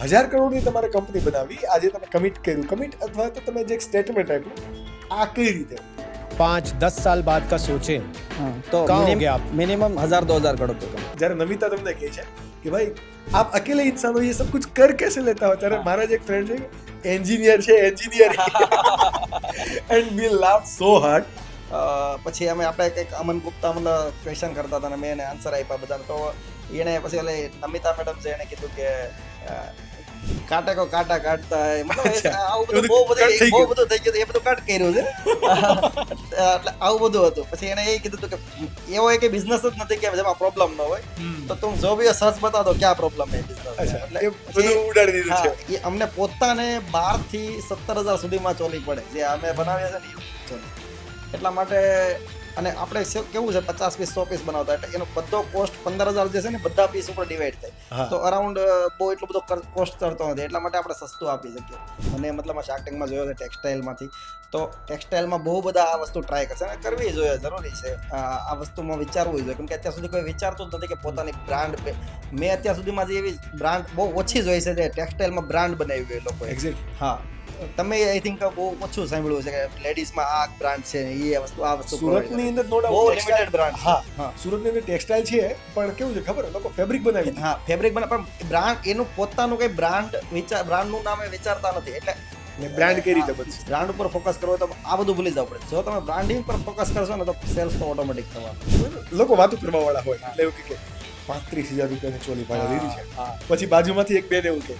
1,000 કરોડની તમારે કંપની બનાવી, આજે તમે કમિટ અથવા તો તમે જે સ્ટેટમેન્ટ આપ્યું, આ કઈ રીતે? 5-10 साल बाद का सोचें हाँ, तो कहाँ हो गया आप? मिनिमम 1,000-2,000 करोड़ तो જ્યારે નમિતા તમને કહે છે કે ભાઈ આપ અકેલે ઇન્સાન હો, ये सब कुछ कर कैसे लेता हो, ત્યારે મારા જ એક ફ્રેન્ડ છે engineer and we laugh so hard. પછી આપણે કંઈક અમન ગુપ્તા મતલબ ક્વેશ્ચન કરતા હતા અને મેં એને આન્સર આપ્યા બધાને. તો એને પછી ઓલે નમિતા મેડમ છે એને કીધું કે કાંટા કો કાંટા કાઢતા હે, મતલબ આવું બધું બહુ બધું થઈ ગયું, એ બધું કટ કર્યું છે. એટલે આવું બધું હતું. પછી એને એ કીધું હતું કે એવો એક બિઝનેસ જ નથી કે જેમાં પ્રોબ્લેમ ન હોય, તો તું જો બી સચ બતા દો ક્યાં પ્રોબ્લેમ હે બિઝનેસ. એ બધું ઉડાડી દીધું છે. એ અમને પોતાને 12 થી 17,000 સુધીમાં ચોલી પડે જે અમે બનાવીએ છે ને એ ચોલી. એટલા માટે અને આપણે કેવું છે 50 પીસ 100 પીસ બનાવતા, એટલે એનો બધો કોસ્ટ 15,000 જે છે ને બધા પીસ ઉપર ડિવાઈડ થાય, તો અરાઉન્ડ બહુ એટલો બધો કોસ્ટ કરતો નથી. એટલા માટે આપણે સસ્તું આપી શકીએ. અને મતલબ શાર્ક ટેન્કમાં જોયો છે ટેક્સટાઇલમાંથી, તો ટેક્સટાઇલમાં બહુ બધા આ વસ્તુ ટ્રાય કરશે અને કરવી જોઈએ, જરૂરી છે આ વસ્તુમાં વિચારવું જોઈએ. કેમ કે અત્યાર સુધી કોઈ વિચારતું જ નથી કે પોતાની બ્રાન્ડ, મેં અત્યાર સુધીમાં જે એવી બ્રાન્ડ બહુ ઓછી જોઈ છે જે ટેક્સટાઇલમાં બ્રાન્ડ બનાવી હોય લોકોએ. એક્ઝેક્ટ. હા, તમે આઈ થિંક બહુ ઓછું સાંભળ્યું છે કે લેડીઝમાં આ બ્રાન્ડ છે, એ વસ્તુ આ વસ્તુ સુરતની અંદર નો બહુ ડાઉટ લિમિટેડ બ્રાન્ડ. હા, સુરતની અંદર ટેક્સટાઇલ છે, પણ કેવું છે ખબર, લોકો ફેબ્રિક બનાવી દે. હા, ફેબ્રિક બને, પણ બ્રાન્ડ એનું પોતાનું કઈ બ્રાન્ડનું નામ એ વિચારતા નથી. એટલે બ્રાન્ડ કઈ રીતે બનશે? બ્રાન્ડ ઉપર ફોકસ કરવો તો આ બધું ભૂલી જવું પડે. જો તમે બ્રાન્ડિંગ પર ફોકસ કરશો ને તો સેલ્સ તો ઓટોમેટિક થવાનું. લોકો વાતો કરવા વાળા હોય, એટલે એવું કે 35,000 રૂપિયાની ચોલી ભાડા દીધી છે. હા, પછી બાજુમાંથી એક બેન એવું કે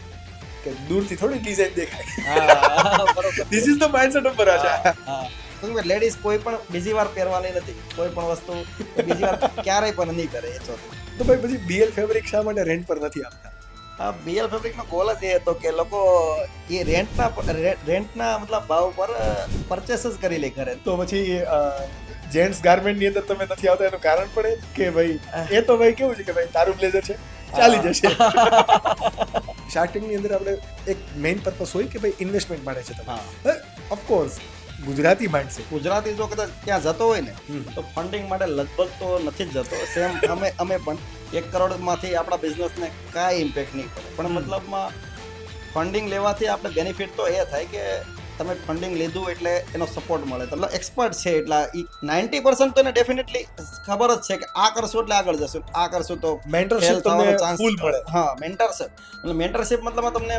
દૂરથી થોડી ડિઝાઇન દેખાય. હા, બરોબર. This is the mindset of પરાશા. હા, લેડીઝ કોઈ પણ બીજી વાર પહેરવાની નથી, કોઈ પણ વસ્તુ બીજી વાર ક્યારેય પણ નહીં કરે. એ ચોથી તો ભાઈ પછી BL ફેબ્રિક શા માટે રેન્ટ પર નથી આપતા? આ BL ફેબ્રિકનો ગોલ જ એ હતો કે લોકો એ રેન્ટના મતલબ ભાવ પર પરચેસ જ કરી લે ઘરે. તો પછી જેન્ટ્સ ગાર્મેન્ટ ની અંદર તમે નથી આવતા એનું કારણ પણ એ કે ભાઈ એ તો ભાઈ કેવું છે કે ભાઈ તારું બ્લેઝર છે ચાલી જશે. શાર્ક ટેન્ક ની અંદર આપણે એક મેઇન પર્પસ હોય કે ભાઈ ઇન્વેસ્ટમેન્ટ માટે છે તમે. ઓફકોર્સ ગુજરાતી માઇન્ડ છે. ગુજરાતી જો કદાચ ત્યાં જતો હોય ને તો ફંડિંગ માટે લગભગ તો નથી જ જતો. સેમ અમે પણ 1 કરોડમાંથી આપણા બિઝનેસને કાંઈ ઇમ્પેક્ટ નહીં પડે, પણ મતલબમાં ફંડિંગ લેવાથી આપણે બેનિફિટ તો એ થાય કે તમે ફંડિંગ લીધું એટલે એનો સપોર્ટ મળે. મતલબ એક્સપર્ટ છે એટલા 90% તો એને ડેફિનેટલી ખબર જ છે કે આ કરશું એટલે આગળ જશું, આ કરશું તો મેન્ટરશિપ તમને ફૂલ મળે. હા, મેન્ટરશિપ મતલબમાં તમને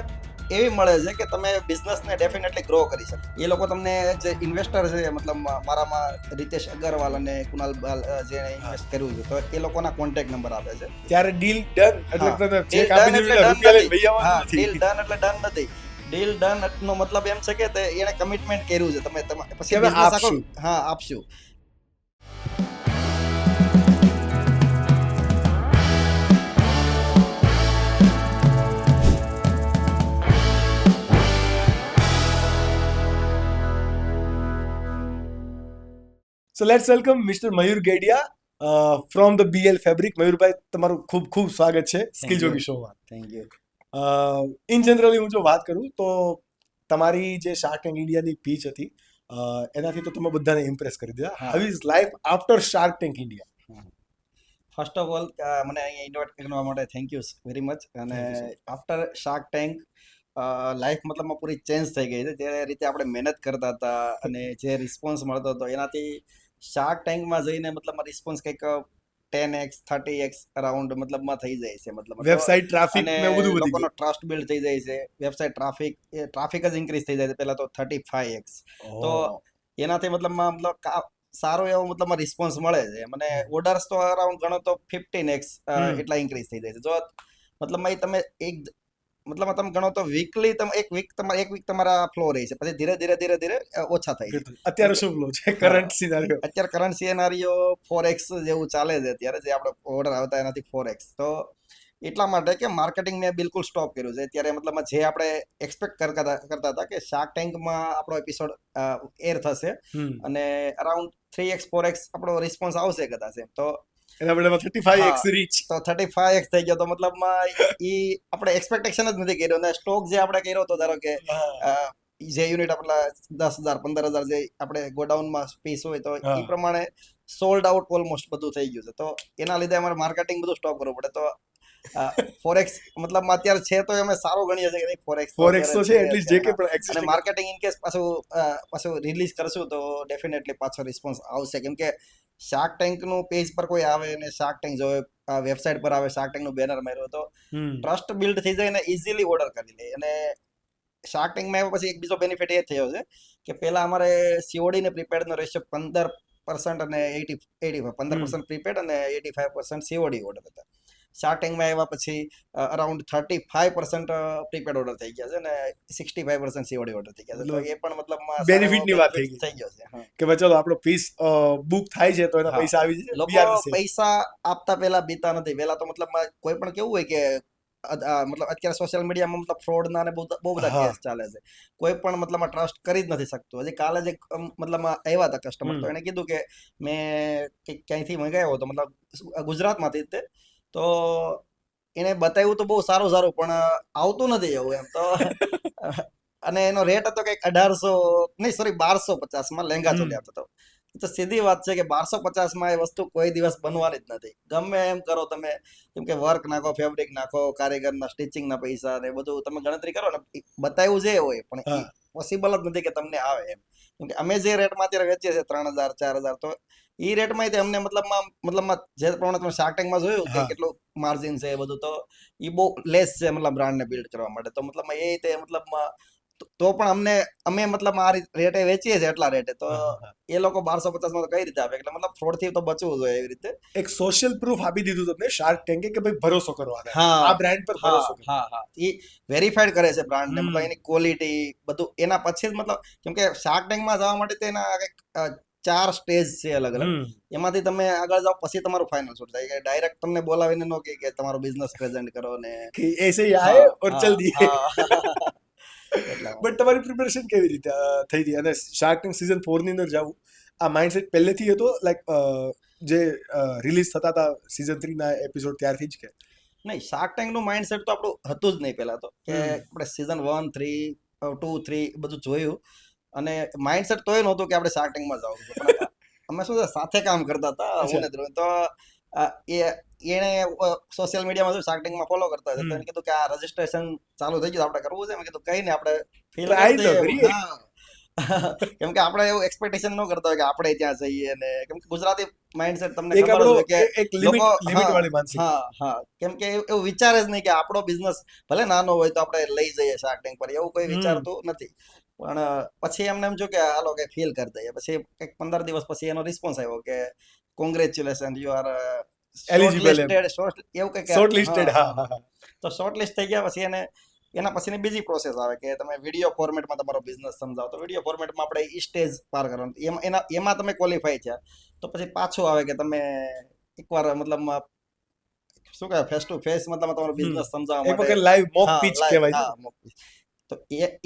એવી મળે છે કે તમે બિઝનેસને ડેફિનેટલી ગ્રો કરી શકો. એ લોકો તમને જે ઇન્વેસ્ટર છે, મતલબ મારામાં રીતેશ અગરવાલ અને કુનાલ બાલ જેને ઇન્વેસ્ટ કર્યું છે, તો એ લોકોના કોન્ટેક્ટ નંબર આપે છે. ત્યારે ડીલ ડન એટલે તમે ચેક આપી દીધું એટલે રૂપિયા લઈને વહી આવવાનું નથી. ડીલ ડન એટલે ડન નથી. ડીલ ડન નો મતલબ એમ છે કે એને કમિટમેન્ટ કર્યું છે, તમે પછી કે business આપશું. હા, આપશું. So let's welcome Mr. Mayur Gediya from the BL Fabric. મયુરભાઈ, તમારું ખૂબ ખૂબ સ્વાગત છે સ્કિલ જોગી શોમાં. Thank you. ઇન જનરલી હું જો વાત કરું તો તમારી જે શાર્ક ટેન્ક ઇન્ડિયાની પીચ હતી એનાથી તો તમે બધાને ઇમ્પ્રેસ કરી દીધા. How is life after shark tank India? First of all મને અહીંયા ઇન્વાઇટ કરવા માટે થેન્ક યુ વેરી મચ. અને આફ્ટર શાર્ક ટેન્ક લાઈફ મતલબમાં પૂરી ચેન્જ થઈ ગઈ છે. જે રીતે આપણે મહેનત કરતા હતા અને જે રિસ્પોન્સ મળતો હતો એનાથી શાર્ક ટેન્કમાં જઈને મતલબમાં રિસ્પોન્સ કંઈક 10x 30x અરાઉન્ડ મતલબમાં થઈ જાય છે. મતલબ વેબસાઇટ ટ્રાફિક ને બધું વધી લોકોનો ગયું. ટ્રસ્ટ બિલ્ડ થઈ જાય છે. વેબસાઇટ ટ્રાફિક જ ઇન્ક્રીઝ થઈ જાય છે પહેલા તો 35x. તો એનાથી મતલબ સારો એવો મતલબમાં રિસ્પોન્સ મળે છે. મને ઓર્ડર્સ તો અરાઉન્ડ ગણો તો 15x એટલા ઇન્ક્રીઝ થઈ જાય છે. જો મતલબમાં તમે તમે ગણો તો વીકલી એક વીક તમારા ફ્લો રહે છે, પછી ધીરે ધીરે ઓછા થાય છે. અત્યારે શું ફ્લો છે કરંટ સિનારિયો? અત્યારે કરંટ સિનારિયો 4x જેવું ચાલે છે અત્યારે, જે આપણે ઓર્ડર આવતા એનાથી 4x. તો એટલા માટે કે માર્કેટિંગ મેં બિલકુલ સ્ટોપ કર્યું છે અત્યારે. મતલબમાં જે આપણે એક્સપેક્ટ કરતા હતા કે શાર્ક ટેન્કમાં આપણો એપિસોડ એર થશે અને અરાઉન્ડ 3x 4x આપણો રિસ્પોન્સ આવશે કદાચ, તો એના બદલામાં 35x રીચ. તો 35x થઈ ગયો. તો મતલબમાં ઈ આપણે એક્સપેક્ટેશન જ નથી કર્યો. અને સ્ટોક જે આપણે કર્યો હતો, ધારો કે જે યુનિટ આપણા 10,000 15,000 જે આપણે ગોડાઉનમાં પીસ હોય તો એ પ્રમાણે સોલ્ડ આઉટ ઓલમોસ્ટ બધું થઈ ગયું છે. તો એના લીધે અમારે માર્કેટિંગ બધું સ્ટોપ કરવું પડે. તો ફોરેક્સ મતલબ અત્યારે છે તો અમે સારું ગણીએ છીએ કે નહીં ફોરેક્સ ફોરેક્સ તો છે એટલીસ્ટ જે કે પણ અને existing માર્કેટિંગ ઇન કેસ પાછું રિલીઝ કરશું તો ડેફિનેટલી પાછો રિસ્પોન્સ આવશે કેમ કે શાર્ક ટેન્ક નું પેજ પર કોઈ આવે અને શાર્ક ટેન્ક જોવે વેબસાઇટ પર આવે શાર્ક ટેન્ક નું બેનર માર્યો તો ટ્રસ્ટ બિલ્ડ થઈ જાય ને ઇઝીલી ઓર્ડર કરી લે અને શાર્ક ટેન્કમાં એવો પછી એક બીજો બેનિફિટ એ થયો છે કે પહેલા અમારે સીઓડી ને પ્રીપેડ નો રેશિયો 15% અને 85 15% પ્રીપેડ અને 85% સીઓડી ઓર્ડર હતા. શાર્ક ટેન્કમાં આવ્યા પછી અરાઉન્ડ 35% પ્રીપેડ ઓર્ડર થઈ ગયા છે અને 65% સીઓડી ઓર્ડર થઈ ગયા છે તો એ પણ મતલબ benefit ની વાત થઈ ગયો છે હા. કે ભાઈ ચલો આપણો પીસ બુક થાય છે તો એના હા. પૈસા આવી જાય લોકો પૈસા આપતા પહેલા બીતા નથી પહેલા તો મતલબ કોઈ પણ કેવું હોય કે મતલબ અત્યારે સોશિયલ મીડિયામાં મતલબ ફ્રોડ ના ને બહુ બધા હા. કેસ ચાલે છે કોઈ પણ મતલબ ટ્રસ્ટ કરી જ નથી શકતું હજી કાલે જ એક મતલબ આવ્યા હતા કસ્ટમર તો એને કીધું કે મેં ક્યાંયથી મંગાવ્યો હતો મતલબ ગુજરાતમાંથી જ તે તો એને બતાવ્યું તો બહુ સારું સારું પણ આવતું નથી એવું એમ તો અને એનો રેટ હતો કંઈક 1800 નહીં સોરી 1250 માં લેંગા ચોલી આપતો હતો તો સીધી વાત છે કે 1250 માં એ વસ્તુ કોઈ દિવસ બનવાની જ નથી ગમે એમ કરો તમે કેમ કે વર્ક નાખો ફેબ્રિક નાખો કારીગરના સ્ટિચિંગના પૈસા ને બધું તમે ગણતરી કરો ને બતાવ્યું જે હોય પણ પોસિબલ જ નથી કે તમને આવે એમ કેમ કે અમે જે રેટમાં અત્યારે વેચીએ છીએ 3000 4000 તો એ રેટમાં અમે મતલબમાં જે પ્રમાણે તમે શાર્ક ટેન્કમાં જોયું કે કેટલું માર્જિન છે એ બધું તો એ બહુ લેસ છે મતલબ બ્રાન્ડને બિલ્ડ કરવા માટે તો મતલબ એ રીતે મતલબમાં તો પણ અમે મતલબ આ રેટે વેચીએ છીએ એટલા રેટે તો એ લોકો 1250 માં તો કઈ રીતે આપે એટલે મતલબ ફ્રોડ થી તો બચવું જોઈએ એવી રીતે એક સોશિયલ પ્રૂફ આપી દીધું તમને શાર્ક ટેન્કે કે ભાઈ ભરોસો કરો હા આ બ્રાન્ડ પર ભરોસો કરો હા એ વેરીફાઈડ કરે છે બ્રાન્ડ ને મતલબ એની ક્વોલિટી બધું એના પછી જ મતલબ કેમ કે શાર્ક ટેન્કમાં જવા માટે તેના કંઈક 4 સ્ટેજ છે અલગ અલગ એમાંથી તમે આગળ જાઓ પછી તમારું ફાઇનલ શૂટ થાય કે ડાયરેક્ટ તમને બોલાવીને નો કે તમારો બિઝનેસ પ્રેઝન્ટ કરો ને કે એસે ही आए और चल दिए બટ એટલા તમારી પ્રિપેરેશન કેવી રીતે થઈ હતી અને શાર્ક ટેન્ક સીઝન 4 ની અંદર જાવું આ માઇન્ડસેટ પહેલેથી હતો લાઈક જે રિલીઝ થતા હતા સીઝન 3 ના એપિસોડ ત્યારથી જ કે નહીં શાર્ક ટેન્ક નું માઇન્ડસેટ તો આપણું હતું જ નહીં પહેલા તો કે આપણે સીઝન 1 3 2 3 બધું જોયું અને માઇન્ડસેટ તોય નહોતું કે આપણે શાર્ક ટેન્કમાં જવું છે પણ અમે શું છે સાથે કામ કરતા હતા હું ને ધ્રુવ તો એને સોશિયલ મીડિયામાં જો શાર્ક ટેન્કમાં ફોલો કરતા હતા તો એને કીધું કે આ રજીસ્ટ્રેશન ચાલુ થઈ ગયું આપણે કરવું છે મેં કીધું કઈ ને આપણે ફીલ કેમ કે આપણે એવું એક્સપેક્ટેશન ન કરતા હોય કે આપણે ત્યાં જઈએ ને કેમ કે ગુજરાતી માઇન્ડસેટ તમને ખબર હોય કે એક લિમિટ વાળી માનસિક હા કેમ કે એવું વિચારે જ નહીં કે આપણો બિઝનેસ ભલે નાનો હોય તો આપણે લઈ જઈએ શાર્ક ટેન્ક પર એવું કોઈ વિચારતું નથી પણ પછી એમને એમ જો કે હાલો કે ફીલ કરી દઈએ પછી કંઈક 15 દિવસ પછી એનો રિસ્પોન્સ આવ્યો કે કોંગ્રેચ્યુલેશન યુ આર એલિજિબલ એવું કંઈક શોર્ટલિસ્ટેડ હા તો શોર્ટલિસ્ટ થઈ ગયા પછી એના પછીની બીજી પ્રોસેસ આવે કે તમે વિડીયો ફોર્મેટમાં તમારો બિઝનેસ સમજાવો તો વિડીયો ફોર્મેટમાં આપણે ઈ સ્ટેજ પાર કરવાનું એમાં તમે ક્વોલિફાય થયા તો પછી પાછું આવે કે તમે એકવાર મતલબમાં શું કહેવાય ફેસ ટુ ફેસ મતલબ તમારો બિઝનેસ સમજાવવા માટે લાઈવ મોક પીચ કહેવાય છે તો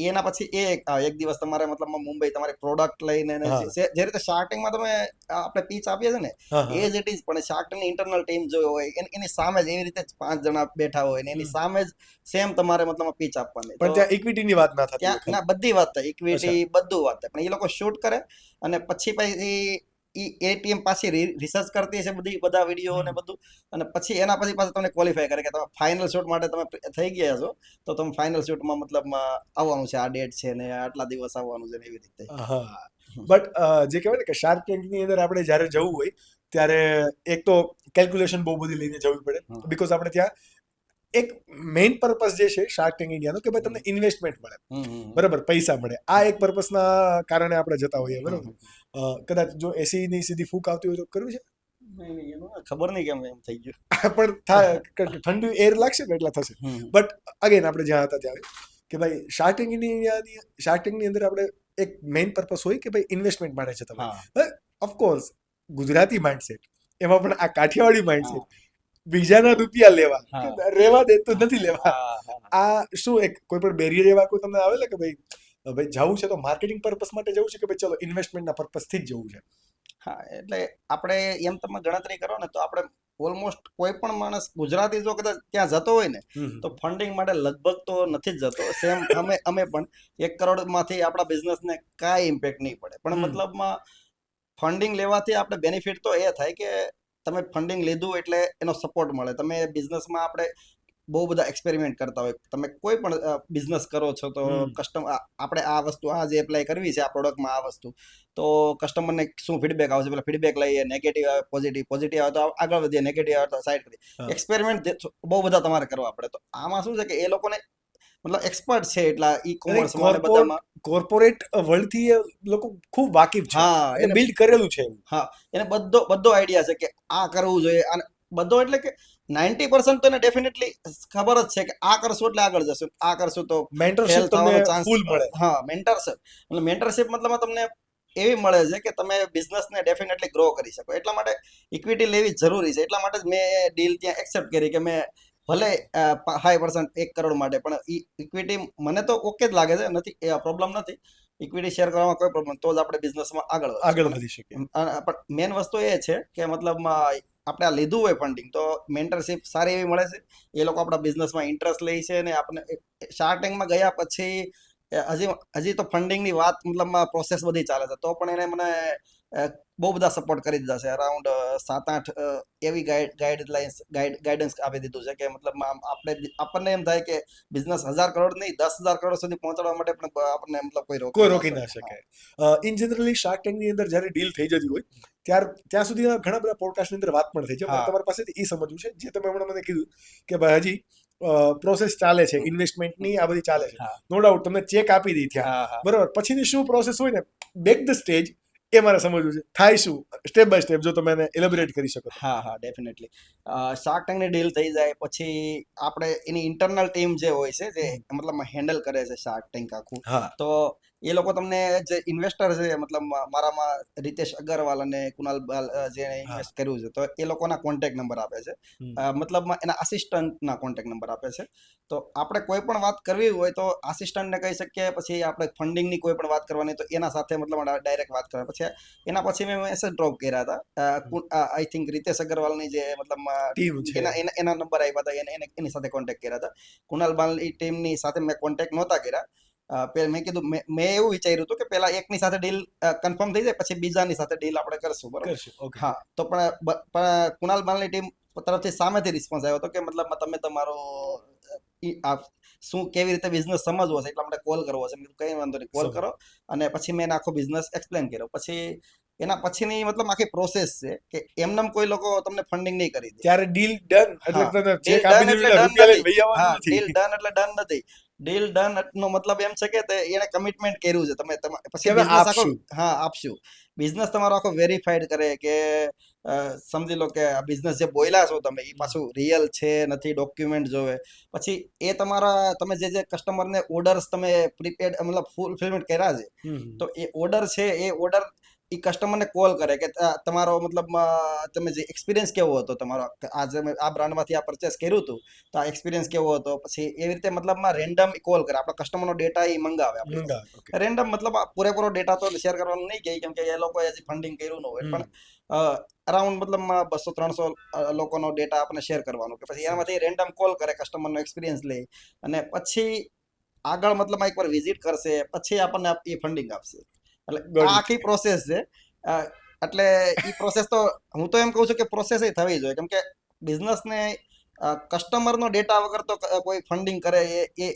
એના પછી એક દિવસ તમારે મતલબ મુંબઈ તમારી પ્રોડક્ટ લઈને જે રીતે શાર્ક ટેન્કમાં તમે આપણે પીચ આપીએ છે ને એ જ ઇટ ઇઝ પણ શાર્ક ટેન્કની ઇન્ટરનલ ટીમ જો હોય એની સામે જ એવી રીતે 5 જણા બેઠા હોય ને એની સામે જ સેમ તમારે મતલબ પીચ આપવાની પણ ત્યાં ઇક્વિટીની વાત ના થતી ત્યાં ના બધી વાત થાય ઇક્વિટી બધું વાત થાય પણ એ લોકો શૂટ કરે અને પછી એ ટીમ પાછી રિસર્ચ કરતી છે બધા વિડીયો ને બધું અને પછી એના પછી પાછું તમને ક્વોલિફાય કરે કે તમે ફાઇનલ શૂટ માટે તમે થઈ ગયા છો તો તમે ફાઇનલ શૂટમાં મતલબ આવવાનું છે આ ડેટ છે ને આટલા દિવસ આવવાનું છે ને એવી રીતે બટ જે કહેવાય ને કે શાર્ક ટેન્કની અંદર આપણે જ્યારે જવું હોય ત્યારે એક તો કેલ્ક્યુલેશન બહુ બધી લઈને જવી પડે બીકોઝ આપણે ત્યાં એક મેઇન પર્પસ જે છે શાર્ક ટેન્ક ઇન્ડિયાનો કે ભાઈ તમને ઇન્વેસ્ટમેન્ટ મળે બરાબર પૈસા મળે આ એક પર્પસના કારણે આપણે જતા હોઈએ બરાબર કદાચ જો એસીની સીધી ફૂંક આવતી હોય તો કરવું છે ખબર નહીં કેમ એમ થઈ ગયું પણ થાય ઠંડુ એર લાગશે ને એટલા થશે બટ અગેન આપણે જ્યાં હતા ત્યાં કે ભાઈ શાર્ક ટેન્કની અંદર આપણે એક મેઇન પર્પસ હોય કે ભાઈ ઇન્વેસ્ટમેન્ટ માટે છે તમે ઓફકોર્સ ગુજરાતી માઇન્ડસેટ એમાં પણ આ કાઠિયાવાડી માઇન્ડસેટ બીજાના રૂપિયા લેવા રેવા દે તો નથી લેવા આ શું એક કોઈ પણ બેરિયર એવા કોઈ તમને આવેલા કે ભાઈ જવું છે તો માર્કેટિંગ પર્પસ માટે જવું છે કે ભાઈ ચલો ઇન્વેસ્ટમેન્ટના પર્પસથી જ જવું છે હા એટલે આપણે એમ તમે ગણતરી કરો ને તો આપણે ઓલમોસ્ટ કોઈ પણ માણસ ગુજરાતી જો કદાચ ત્યાં જતો હોય ને તો ફંડિંગ માટે લગભગ તો નથી જ જતો સેમ અમે પણ 1 કરોડમાંથી આપણા બિઝનેસને કાંઈ ઇમ્પેક્ટ નહીં પડે પણ મતલબમાં ફંડિંગ લેવાથી આપણે બેનિફિટ તો એ થાય કે તમે ફંડિંગ લીધું એટલે એનો સપોર્ટ મળે. તમે બિઝનેસમાં આપણે બહુ બધા એક્સપેરિમેન્ટ કરતા હોય. તમે કોઈ પણ બિઝનેસ કરો છો તો આપણે આ વસ્તુ આ જે એપ્લાય કરવી છે આ પ્રોડક્ટમાં આ વસ્તુ, તો કસ્ટમરને શું ફીડબેક આવશે, પેલા ફીડબેક લઈએ, નેગેટિવ આવે પોઝિટિવ આવે તો આગળ વધીએ, નેગેટિવ આવે તો સાઈડ કરીએ. એક્સપેરિમેન્ટ બહુ બધા તમારે કરવા પડે. તો આમાં શું છે કે એ લોકોને મતલબ એક્સપર્ટ છે એટલા ઈ કોમર્સ બધામાં. કોર્પોરેટ વર્લ્ડ થી એ લોકો ખૂબ વાકેફ છે, હા, એને બિલ્ડ કરેલું છે એવું. હા, એને બધો આઈડિયા છે કે આ કરવું જોઈએ. અને બધો એટલે કે 90% તો એને ડેફિનેટલી ખબર જ છે કે આ કરશું એટલે આગળ જશું, આ કરશું તો મેન્ટરશિપ તમને ફૂલ મળે. હા, મેન્ટરશિપ એટલે મેન્ટરશિપ મતલબ તમને એવી મળે છે કે તમે બિઝનેસને ડેફિનેટલી ગ્રો કરી શકો. એટલા માટે ઇક્વિટી લેવી જરૂરી છે. એટલા માટે જ મેં ડીલ ત્યાં એક્સેપ્ટ કરી કે મેં ભલે 5% 1 કરોડ માટે, પણ ઇક્વિટી મને તો ઓકે જ લાગે છે, નથી એ પ્રોબ્લેમ નથી. ઇક્વિટી શેર કરવામાં કોઈ પ્રોબ્લેમ, તો જ આપણે બિઝનેસમાં આગળ વધી શકીએ. પણ મેન વસ્તુ એ છે કે મતલબમાં આપણે આ લીધું હોય ફંડિંગ તો મેન્ટરશિપ સારી એવી મળે છે. એ લોકો આપણા બિઝનેસમાં ઇન્ટરેસ્ટ લે છે અને આપણે શાર્ક ટેન્કમાં ગયા પછી હજી તો ફંડિંગની વાત મતલબમાં પ્રોસેસ બધી ચાલે છે, તો પણ એને મને બહુ બધા સપોર્ટ કરી દીધા છે. અરાઉન્ડ 7-8 એવી ગાઈડન્સ આપી દીધું છે કે મતલબમાં આપણને એમ થાય કે બિઝનેસ 1000 કરોડ નહીં 10,000 કરોડ સુધી પહોંચાડવા માટે પણ આપણને મતલબ કોઈ રોકી ના શકે. ઇન જનરલી શાર્ક ટેન્કની અંદર જ્યારે ડીલ થઈ જતી હોય ત્યાં સુધી ઘણા બધા પોડકાસ્ટની અંદર વાત પણ થઈ છે. મારે તમારી પાસેથી એ સમજવું છે, જે તમે હમણાં મને કીધું કે ભાઈ હજી પ્રોસેસ ચાલે છે, ઇન્વેસ્ટમેન્ટની આ બધી ચાલે છે, નો ડાઉટ તમને ચેક આપી દી ત્યાં, બરાબર, પછીની શું પ્રોસેસ હોય ને બેક ધ સ્ટેજ, એ મારે સમજવું છે. થાય શું સ્ટેપ બાય સ્ટેપ, જો તમે એને એલેબોરેટ કરી શકો. હા, ડેફિનેટલી. શાર્ક ટેન્કની ડીલ થઈ જાય પછી આપણે એની ઇન્ટરનલ ટીમ જે હોય છે, જે મતલબ હેન્ડલ કરે છે શાર્ક ટેન્ક આખું, તો એ લોકો તમને જે ઇન્વેસ્ટર છે, મતલબ મારામાં રીતેશ અગરવાલ અને કુનાલ બાલ જે ઇન્વેસ્ટ કર્યું છે, તો એ લોકોના કોન્ટેક્ટ નંબર આપે છે. મતલબ એના આસિસ્ટન્ટના કોન્ટેક્ટ નંબર આપે છે. તો આપણે કોઈ પણ વાત કરવી હોય તો આસિસ્ટન્ટને કહી શકીએ. પછી આપણે ફંડિંગની કોઈ પણ વાત કરવાની તો એના સાથે મતલબ ડાયરેક્ટ વાત કરવાની. પછી એના પછી મેં મેસેજ ડ્રોપ કર્યા હતા. આઈ થિંક રીતેશ અગરવાલની જે મતલબ એના નંબર આપ્યા હતા, એની સાથે કોન્ટેક્ટ કર્યા હતા. કુનાલ બાલની ટીમની સાથે મેં કોન્ટેક્ટ નહોતા કર્યા. મેં કીધું મેં એવું વિચાર્યું હતું કે પેલા એકની સાથે ડીલ કન્ફર્મ થઈ જાય પછી બીજાની સાથે ડીલ આપણે કરશું, બરોબર. હા, તો પણ કુનાલ બાલની ટીમ તરફથી સામેથી રિસ્પોન્સ આવ્યો હતો કે મતલબ તમે તમારો શું કેવી રીતે બિઝનેસ સમજવો છે એટલા માટે કોલ કરવો છે. કઈ વાંધો નહીં, કોલ કરો. અને પછી મેં આખો બિઝનેસ એક્સપ્લેન કર્યો. પછી એના પછીની મતલબ આખી પ્રોસેસ છે કે એમનેમ કોઈ લોકો તમને ફંડિંગ નહીં કરી દે. ત્યારે ડીલ ડન એટલે ચેક આપી દીધું, ડીલ ડન એટલે ડન નથી. ડીલ ડન નો મતલબ એમ છે કે એને કમિટમેન્ટ કર્યું છે તમે પછી બિઝનેસ આખો આપશું. બિઝનેસ તમારો આખો વેરીફાઈડ કરે કે સમજી લો કે આ બિઝનેસ જે બોલ્યા છો તમે એ પાછું રિયલ છે નથી, ડોક્યુમેન્ટ જોવે. પછી એ તમે જે કસ્ટમરને ઓર્ડર્સ તમે પ્રીપેડ મતલબ ફૂલફિલમેન્ટ કર્યા છે, તો એ ઓર્ડર છે, એ ઓર્ડર એ કસ્ટમરને કોલ કરે કે તમારો મતલબ તમે જે એક્સપિરિયન્સ કેવો હતો તમારો, આ બ્રાન્ડમાંથી આ પરચેસ કર્યું હતું તો આ એક્સપિરિયન્સ કેવો હતો. પછી એવી રીતે મતલબમાં રેન્ડમ કોલ કરે. આપણા કસ્ટમરનો ડેટા એ મંગાવે. રેન્ડમ મતલબ પૂરેપૂરો ડેટા તો શેર કરવાનું નહીં કહે, કેમ કે એ લોકોએ હજી ફંડિંગ કર્યું ન હોય, પણ અરાઉન્ડ મતલબ 200-300 લોકોનો ડેટા આપણે શેર કરવાનો. કે પછી એમાંથી રેન્ડમ કોલ કરે, કસ્ટમરનો એક્સપિરિયન્સ લે અને પછી આગળ મતલબ એકવાર વિઝિટ કરશે, પછી આપણને એ ફંડિંગ આપશે. એટલે આ આખી પ્રોસેસ છે. એટલે એ પ્રોસેસ તો હું તો એમ કહું છું કે પ્રોસેસ થવી જોઈએ, કેમ કે બિઝનેસને કસ્ટમરનો ડેટા વગર તો કોઈ ફંડિંગ કરે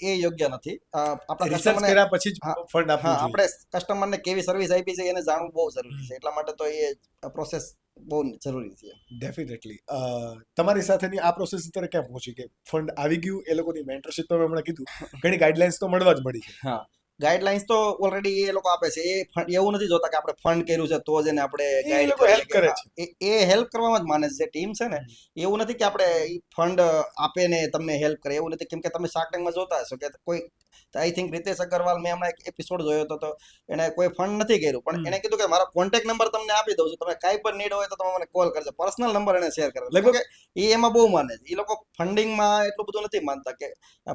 એ યોગ્ય નથી. આપણા કસ્ટમરને પછી ફંડ આપવું જોઈએ. આપણે કસ્ટમરને કેવી સર્વિસ આપી છે એને જાણવું બહુ જરૂરી છે. એટલા માટે તો એ પ્રોસેસ બહુ જરૂરી છે. ડેફિનેટલી. તમારી સાથેની આ પ્રોસેસ અત્યારે ક્યાં પહોંચી કે ફંડ આવી ગયું, એ લોકોની મેન્ટરશિપ તો હમણાં કીધું, ઘણી ગાઈડલાઇન્સ તો મળવા જ મળી છે. હા, ગાઈડલાઇન્સ તો ઓલરેડી એ લોકો આપે છે. એ એવું નથી જોતા કે આપણે ફંડ કર્યું છે તો જ એને આપણે ગાઈડ હેલ્પ કરે છે. એ હેલ્પ કરવામાં જ માને છે. જે ટીમ છે ને, એવું નથી કે આપણે ફંડ આપે ને તમને હેલ્પ કરે, એવું નથી. કેમ કે તમે શાર્ક ટેન્કમાં જોતા હશો કે કોઈ આઈ થિંક રીતેશ અગરવાલ, મેં હમણાં એક એપિસોડ જોયો હતો તો એને કોઈ ફંડ નથી કર્યું, પણ એને કીધું કે મારો કોન્ટેક્ટ નંબર તમને આપી દઉં છું, તમે કાંઈ પણ નીડ હોય તો તમે મને કોલ કરજો. પર્સનલ નંબર એને શેર કરે. લગભગ એ એમાં બહુ માને છે. એ લોકો ફંડિંગમાં એટલું બધું નથી માનતા કે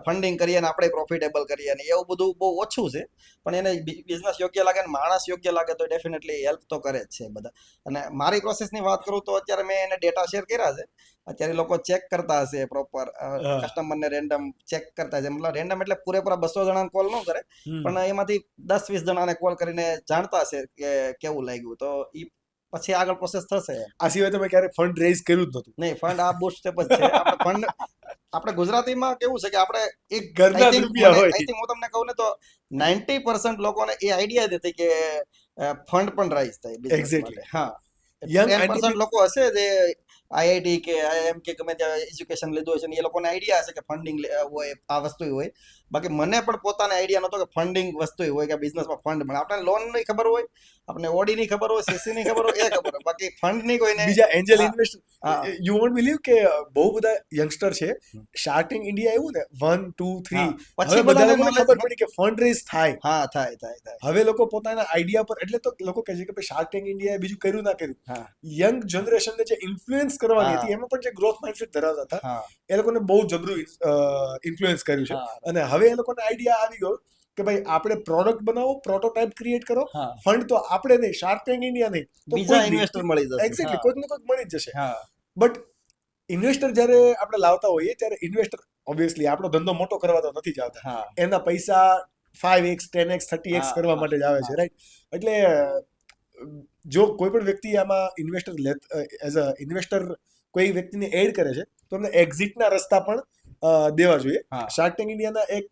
ફંડિંગ કરીએ ને આપણે પ્રોફિટેબલ કરીએ ને એવું બધું બહુ ઓછું છે. પણ એને બિઝનેસ યોગ્ય લાગે ને માણસ યોગ્ય લાગે તો ડેફિનેટલી હેલ્પ તો કરે જ છે બધા. અને મારી પ્રોસેસની વાત કરું તો અત્યારે મેં એને ડેટા શેર કર્યા છે. અત્યારે લોકો ચેક કરતા હશે પ્રોપર, કસ્ટમરને રેન્ડમ ચેક કરતા છે. મતલબ રેન્ડમ એટલે પૂરેપૂરા 200 જણાને કોલ ન કરે, પણ એમાંથી 10-20 જણાને કોલ કરીને જાણતા હશે કે કેવું લાગ્યું. તો પછી આગળ પ્રોસેસ થશે. આ સિવાય તમે ક્યારે ફંડ રેઝ કર્યું જ નહોતું? નહીં, ફંડ આ બૂટ સ્ટેપ જ છે. આપણે ફંડ આપણે ગુજરાતીમાં કેવું છે કે આપણે એક ઘરના જ રૂપિયા હોય. આઈ થિંક હું તમને કહું ને તો 90% લોકોને એ આઈડિયા જ હતી કે ફંડ પણ રાઈઝ થાય business Exactly. માટે. હા, Young 10% entrepreneur- લોકો હશે જે આઈઆઈટી કે આઈએમ કે ગમે ત્યાં એજ્યુકેશન લીધું હશે ને એ લોકોને આઈડિયા હશે કે ફંડિંગ હોય, આ વસ્તુ હોય. બાકી મને પણ પોતાને આઈડિયા નહોતો કે ફંડિંગ વસ્તુ હોય કે બિઝનેસમાં ફંડ મળે. આપણે લોન ની ખબર હોય, આપણે ઓડી ની ખબર હોય, સીસી ની ખબર હોય, એ ખબર હોય. બાકી ફંડ ની કોઈને બીજા એન્જલ હા, ઇન્વેસ્ટર હા. યુ વોન્ટ બિલીવ કે બહુ બધા યંગસ્ટર છે શાર્ટિંગ ઇન્ડિયા એવું ને 1 2 3 હા. હવે પછી બધા બધાને લોકોને knowledge- ખબર પડી કે ફંડ રેઝ થાય. હા, થાય. હવે લોકો પોતાના આઈડિયા પર, એટલે તો લોકો કહે છે કે ભાઈ શાર્ક ટેન્ક ઇન્ડિયાએ બીજું કર્યું ના કર્યું, હા, યંગ જનરેશનને જે ઇન્ફ્લુઅન્સ કરવાની હા. હતી એમાં પણ જે ગ્રોથ માઇન્ડસેટ ધરાવતા હતા હા, એ લોકોને બહુ જબરું ઇન્ફ્લુઅન્સ કર્યું છે. હા, અને હવે એ લોકોને આઈડિયા આવી ગયો કે ભાઈ આપણે પ્રોડક્ટ બનાવો, પ્રોટોટાઇપ ક્રિએટ કરો, હા. ફંડ તો આપણે નહીં, શાર્ક ટેન્ક ઇન્ડિયા નહીં તો બીજા કોઈ ઇન્વેસ્ટર મળી જશે. એક્ઝેક્ટલી હા, કોઈક ને કોઈક મળી જ જશે. હા, બટ ઇન્વેસ્ટર જ્યારે આપણે લાવતા હોઈએ ત્યારે ઇન્વેસ્ટર ઓબ્વિયસલી આપણો ધંધો મોટો કરવા તો નથી જ આવતા, હા, એના પૈસા 5x 10x 30x હા, કરવા હા, માટે જ આવે છે, હા. રાઈટ? એટલે જો કોઈ પણ વ્યક્તિ આમાં ઇન્વેસ્ટર એઝ અ ઇન્વેસ્ટર કોઈ વ્યક્તિને એડ કરે છે તો એમને એક્ઝિટના રસ્તા પણ દેવા જોઈએ. હા. શાર્ક ટેન્ક ઇન્ડિયાના એક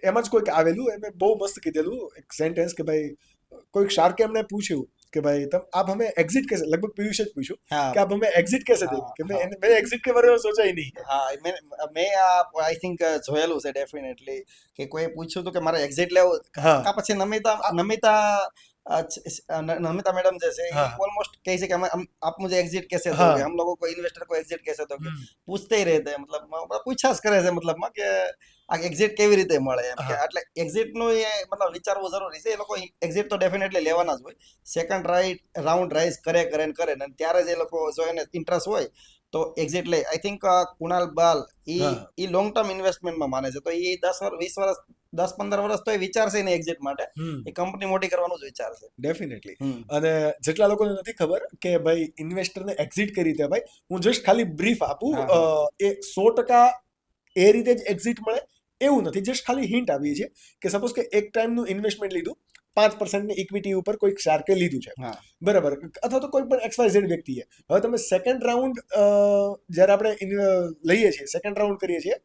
એમ જ કોઈક આવેલું, એમને બહુ મસ્ત કીધેલું એક સેન્ટેન્સ કે ભાઈ કોઈક શાર્કે એમને પૂછ્યું કે ભાઈ આપ હमें एग्जिट कैसे, लगभग पीयूष જ પૂછ્યું હા, કે આપ हमें एग्जिट कैसे હા, देंगे, कि હા. मैं एग्जिट के बारे में सोचा ही नहीं है. હા. મેં આઈ થિંક જોયેલું છે ડેફિનેટલી કે કોઈ પૂછ્યું હતું કે મારે એક્ઝિટ લેવું, હા. કા પછી नमिता मैडम जैसे हाँ. ऑलमोस्ट કહે છે કે आप मुझे एग्जिट कैसे हाँ. दोगे, हम लोगों को इन्वेस्टर को एग्जिट कैसे दोगे, હમ. પૂછતે ही रहते हैं. મતલબ પૂછ્યા જ કરે છે મતલબમાં કે આ એક્ઝિટ કેવી રીતે મળે એમ કે. હા. એટલે એક્ઝિટ નું એ મતલબ વિચારવું જરૂરી છે. એ લોકો એક્ઝિટ તો ડેફિનેટલી લેવાના જ હોય. સેકન્ડ રાઉન્ડ રાઈઝ કરે ને ત્યારે જ એ લોકો જો એને ઇન્ટરેસ્ટ હોય તો એક્ઝિટ લે. આઈ થિંક કુણાલ બાલ હા. ઈ લોંગ ટર્મ ઇન્વેસ્ટમેન્ટમાં માને છે. તો એ 10-15 વર્ષ તો એ વિચારશે ને એક્ઝિટ માટે. એ કંપની મોટી કરવાનું જ વિચારશે. ડેફિનેટલી. હમ. અને જેટલા લોકોને નથી ખબર કે ભાઈ ઇન્વેસ્ટરને એક્ઝિટ કઈ રીતે, ભાઈ હું જસ્ટ ખાલી બ્રીફ આપું. હા, એ 100% એ રીતે જ એક્ઝિટ મળે એવું નથી. જસ્ટ ખાલી હિન્ટ આપીએ છીએ કે સપોઝ કે એક ટાઈમનું ઇન્વેસ્ટમેન્ટ લીધું, 5% ઇક્વિટી ઉપર કોઈક શાર્કે લીધું છે, હા, બરાબર, અથવા તો કોઈ પણ XYZ વ્યક્તિએ. હવે તમે સેકન્ડ રાઉન્ડ જ્યારે આપણે લઈએ છીએ, સેકન્ડ રાઉન્ડ કરીએ છીએ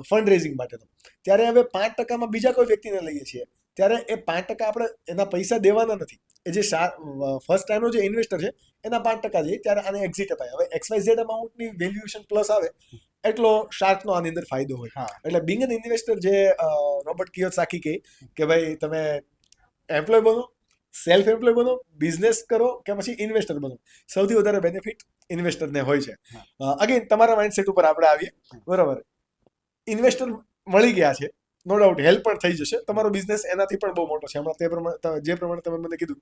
ફંડ રેઝિંગ માટે, તો ત્યારે હવે 5%માં બીજા કોઈ વ્યક્તિને લઈએ છીએ ત્યારે એ 5% આપણે એના પૈસા દેવાના નથી. એ જે ફર્સ્ટ ટાઈમનો જે ઇન્વેસ્ટર છે એના 5% છે, ત્યારે આને એક્ઝિટ અપાય. હવે XYZ અમાઉન્ટની વેલ્યુએશન પ્લસ આવે એટલો શાર્કનો આની અંદર ફાયદો હોય. હા, એટલે બિંગ એન ઇન્વેસ્ટર જે રોબર્ટ કિયોસાકી કહે કે ભાઈ તમે એમ્પ્લોય બનો, સેલ્ફ એમ્પ્લોય બનો, બિઝનેસ કરો કે પછી ઇન્વેસ્ટર બનો, સૌથી વધારે બેનિફિટ ઇન્વેસ્ટરને હોય છે. અગેન તમારા માઇન્ડસેટ ઉપર આપણે આવીએ, બરાબર. ઇન્વેસ્ટર મળી ગયા છે, નો ડાઉટ હેલ્પ પણ થઈ જશે. તમારો બિઝનેસ એનાથી પણ બહુ મોટો છે. હમણાં તે પ્રમાણે જે પ્રમાણે તમે મને કીધું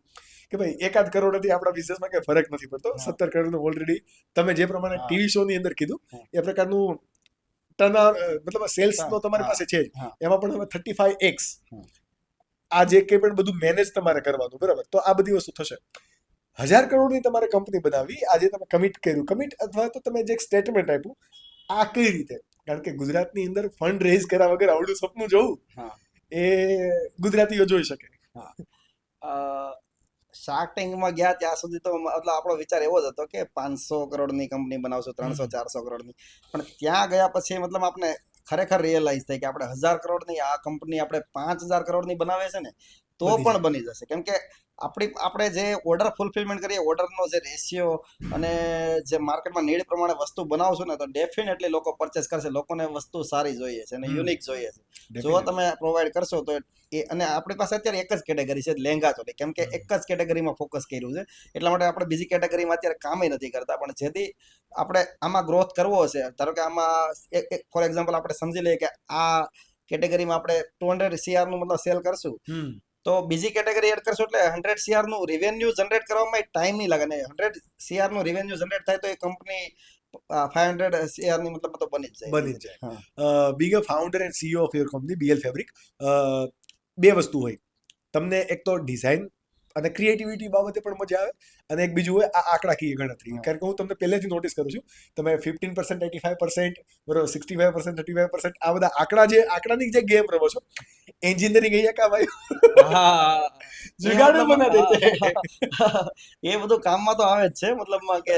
કે ભાઈ 1-8 કરોડથી આપણા બિઝનેસમાં કઈ ફરક નથી પડતો. હા. 17 કરોડનું ઓલરેડી તમે જે પ્રમાણે હા. ટીવી શોની અંદર કીધું હા. એ પ્રકારનું મતલબ સેલ્સનો તમારી પાસે છે જ. હા. એમાં પણ હવે 35x હા. આ જે કંઈ પણ બધું મેનેજ તમારે કરવાનું, બરાબર, તો આ બધી વસ્તુ થશે. 1000 કરોડની તમારે કંપની બનાવી, આજે તમે કમિટ અથવા તો તમે જે સ્ટેટમેન્ટ આપ્યું, આ કઈ રીતે? કારણ કે ગુજરાતની અંદર ફંડ રેઝ કર્યા વગર આવડું સપનું જોવું હા. એ ગુજરાતીઓ જોઈ શકે. શાર્ક ટેન્કમાં ગયા ત્યાં સુધી તો મતલબ આપણો વિચાર એવો જ હતો કે 500 કરોડની કંપની બનાવશું, 300-400 કરોડની. પણ ત્યાં ગયા પછી મતલબ આપણે ખરેખર રિયલાઇઝ થાય કે આપણે 1000 કરોડની આ કંપની આપણે 5000 કરોડની બનાવે છે ને તો બની પણ બની જશે. કેમ કે આપણે જે ઓર્ડર ફૂલફિલમેન્ટ કરીએ, ઓર્ડરનો જે રેશિયો અને જે માર્કેટમાં નીડ પ્રમાણે વસ્તુ બનાવશું ને તો ડેફિનેટલી લોકો પરચેસ કરશે. લોકોને વસ્તુ સારી જોઈએ છે અને યુનિક જોઈએ છે. જો તમે પ્રોવાઈડ કરશો તો એ, અને આપણી પાસે અત્યારે એક જ કેટેગરી છે, લેંગા ચોલી. કેમ કે એક જ કેટેગરીમાં ફોકસ કર્યું છે, એટલા માટે આપણે બીજી કેટેગરીમાં અત્યારે કામ નથી કરતા. પણ જેથી આપણે આમાં ગ્રોથ કરવો હશે, ધારો કે આમાં ફોર એક્ઝામ્પલ આપણે સમજી લઈએ કે આ કેટેગરીમાં આપણે 200 CR નું મતલબ સેલ કરશું, તો બીજી કેટેગરી એડ કરશો એટલે 100 CR નું રેવન્યુ જનરેટ કરવામાં ટાઈમ નહીં લાગે. ને 100 CR નું રેવન્યુ જનરેટ થાય તો એ કંપની 500 CR ની મતલબ તો બની જ જાય. Being a founder and CEO of your company BL fabric, બે વસ્તુ હોય. તમને એક તો ડિઝાઇન અને ક્રિએટિવિટી બાબતે પણ મજા આવે, અને એક બીજું હોય આ આંકડાકીય ગણતરી. કારણ કે હું તમને પહેલેથી નોટિસ કરું છું, તમે 15%, 85%, બરોબર, 65%, 35%, આ બધા આંકડાની જે ગેમ રમો છો, इंजीनियरिंग है क्या भाई હા जुगाड़ में बना देते हैं એ બધું કામમાં તો આવે જ છે મતલબમાં કે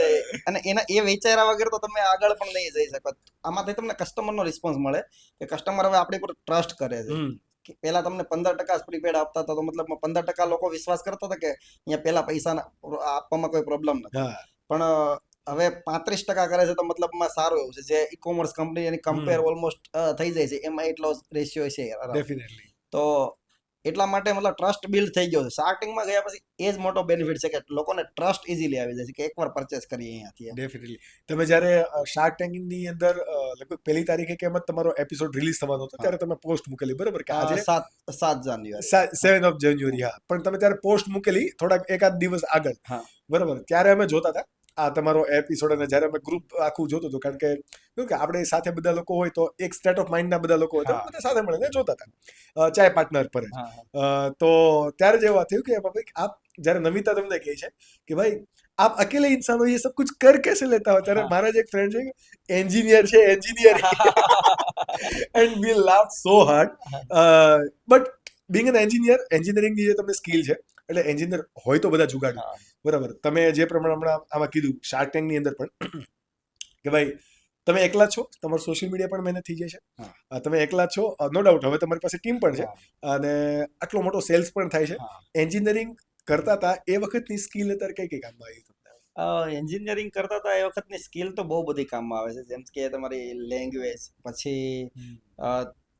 અને એના એ વિચાર્યા વગર તો તમે આગળ પણ નહીં જઈ શકો. આમાંથી તમને કસ્ટમરનો રિસ્પોન્સ મળે કે કસ્ટમર હવે આપણી પર ટ્રસ્ટ કરે છે. हम्म, કે પહેલા તમને 15% પ્રીપેડ આપતા હતા તો મતલબ 15% લોકો વિશ્વાસ કરતા હતા કે અહીંયા પહેલા પૈસા આપવામાં કોઈ પ્રોબ્લેમ નથી. हाँ પણ હવે 35% કરે છે તો મતલબમાં સારું એવું છે. જે ઈ કોમર્સ કંપની એની કમ્પેર ઓલમોસ્ટ થઈ જાય છે એમાં એટલો રેશિયો છે યાર. डेफिनेटली તો એટલા માટે મતલબ ટ્રસ્ટ બિલ્ડ થઈ ગયો છે. શાર્કિંગમાં ગયા પછી એ જ મોટો બેનિફિટ છે કે લોકોને ટ્રસ્ટ ઇઝીલી આવી જાય છે કે એકવાર પરચેસ કરીએ અહીંયાથી. डेफिनेटली તમે જ્યારે શાર્ક ટેન્કની અંદર લગભગ પહેલી તારીખે કે એમ જ તમારો એપિસોડ રિલીઝ થવાનો હતો ત્યારે તમે પોસ્ટ મૂકેલી બરાબર કે આજે 7 જાન્યુઆરી 7 ઓફ જાન્યુઆરી હા પણ તમે ત્યારે પોસ્ટ મૂકેલી થોડાક એકાદ દિવસ આગળ હા. બરાબર ત્યારે અમે જોતા હતા આ તમારો એપિસોડ અને જ્યારે અમે ગ્રુપ આખું જોતું હતું કારણ કે શું કે આપણે સાથે બધા લોકો હોય તો એક સ્ટેટ ઓફ માઇન્ડના બધા લોકો હોય તો હા. બધા સાથે મળીને જોતા હતા ચાય પાર્ટનર પર જ. તો ત્યારે જે વાત થયું કે ભાઈ આપ જ્યારે નમિતા તમને કહે છે કે ભાઈ आप अकेले इंसान हो ये सब कुछ कर कैसे लेता हो ત્યારે हाँ. મારા જ એક ફ્રેન્ડ છે એન્જિનિયર છે engineer and we laugh so hard but Bing N engineer એન્જિનિયરિંગની જે તમને સ્કિલ છે એટલે એન્જિનિયર હોય તો બધા જુગાડ હા. બરાબર તમે જે પ્રમાણે હમણાં આમાં કીધું શાર્ક ટેન્કની અંદર પણ કે ભાઈ તમે એકલા જ છો તમારું સોશિયલ મીડિયા પણ મહેનત થઈ જાય છે તમે એકલા જ છો નો ડાઉટ હવે તમારી પાસે ટીમ પણ છે અને આટલો મોટો સેલ્સ પણ થાય છે હા. એન્જિનિયરિંગ કરતા હતા એ વખતની સ્કિલ અત્યારે કઈ કઈ કામમાં આવી તમને એન્જિનિયરિંગ કરતા હતા એ વખતની સ્કિલ તો બહુ બધી કામમાં આવે છે. જેમ કે તમારી લેંગ્વેજ પછી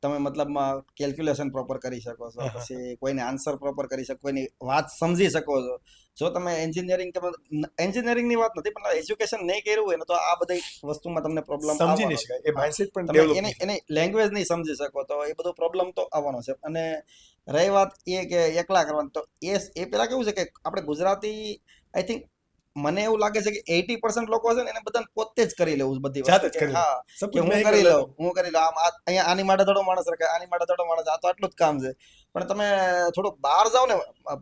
તમે મતલબમાં કેલ્ક્યુલેશન પ્રોપર કરી શકો છો. પછી કોઈને આન્સર પ્રોપર કરી શકો કોઈની વાત સમજી શકો છો. જો તમે એન્જિનિયરિંગની વાત નથી પણ એજ્યુકેશન નહીં કર્યું હોય ને તો આ બધી વસ્તુમાં તમને પ્રોબ્લેમ સમજી નહીં શકાય એ માઇન્ડસેટ પણ તમે ડેવલપ એની લેંગ્વેજ નહીં સમજી શકો તો એ બધો પ્રોબ્લેમ તો આવવાનો છે. અને રહી વાત એ કે એકલા કરવાની તો એ પેલા કેવું છે કે આપણે ગુજરાતી આઈ થિંક મને એવું લાગે છે કે 80% લોકો છે ને એને બધાને પોતે જ કરી લેવું છે બધી જાતે જ વસ્તુ. કરી લે. હા સબ કે કુછ હું મેં કરી લેતા લઉં અહીંયા આની માટે થોડો માણસ રખાય આની માટે થોડો માણસ આ તો આટલું જ કામ છે. પણ તમે થોડુંક બહાર જાઓ ને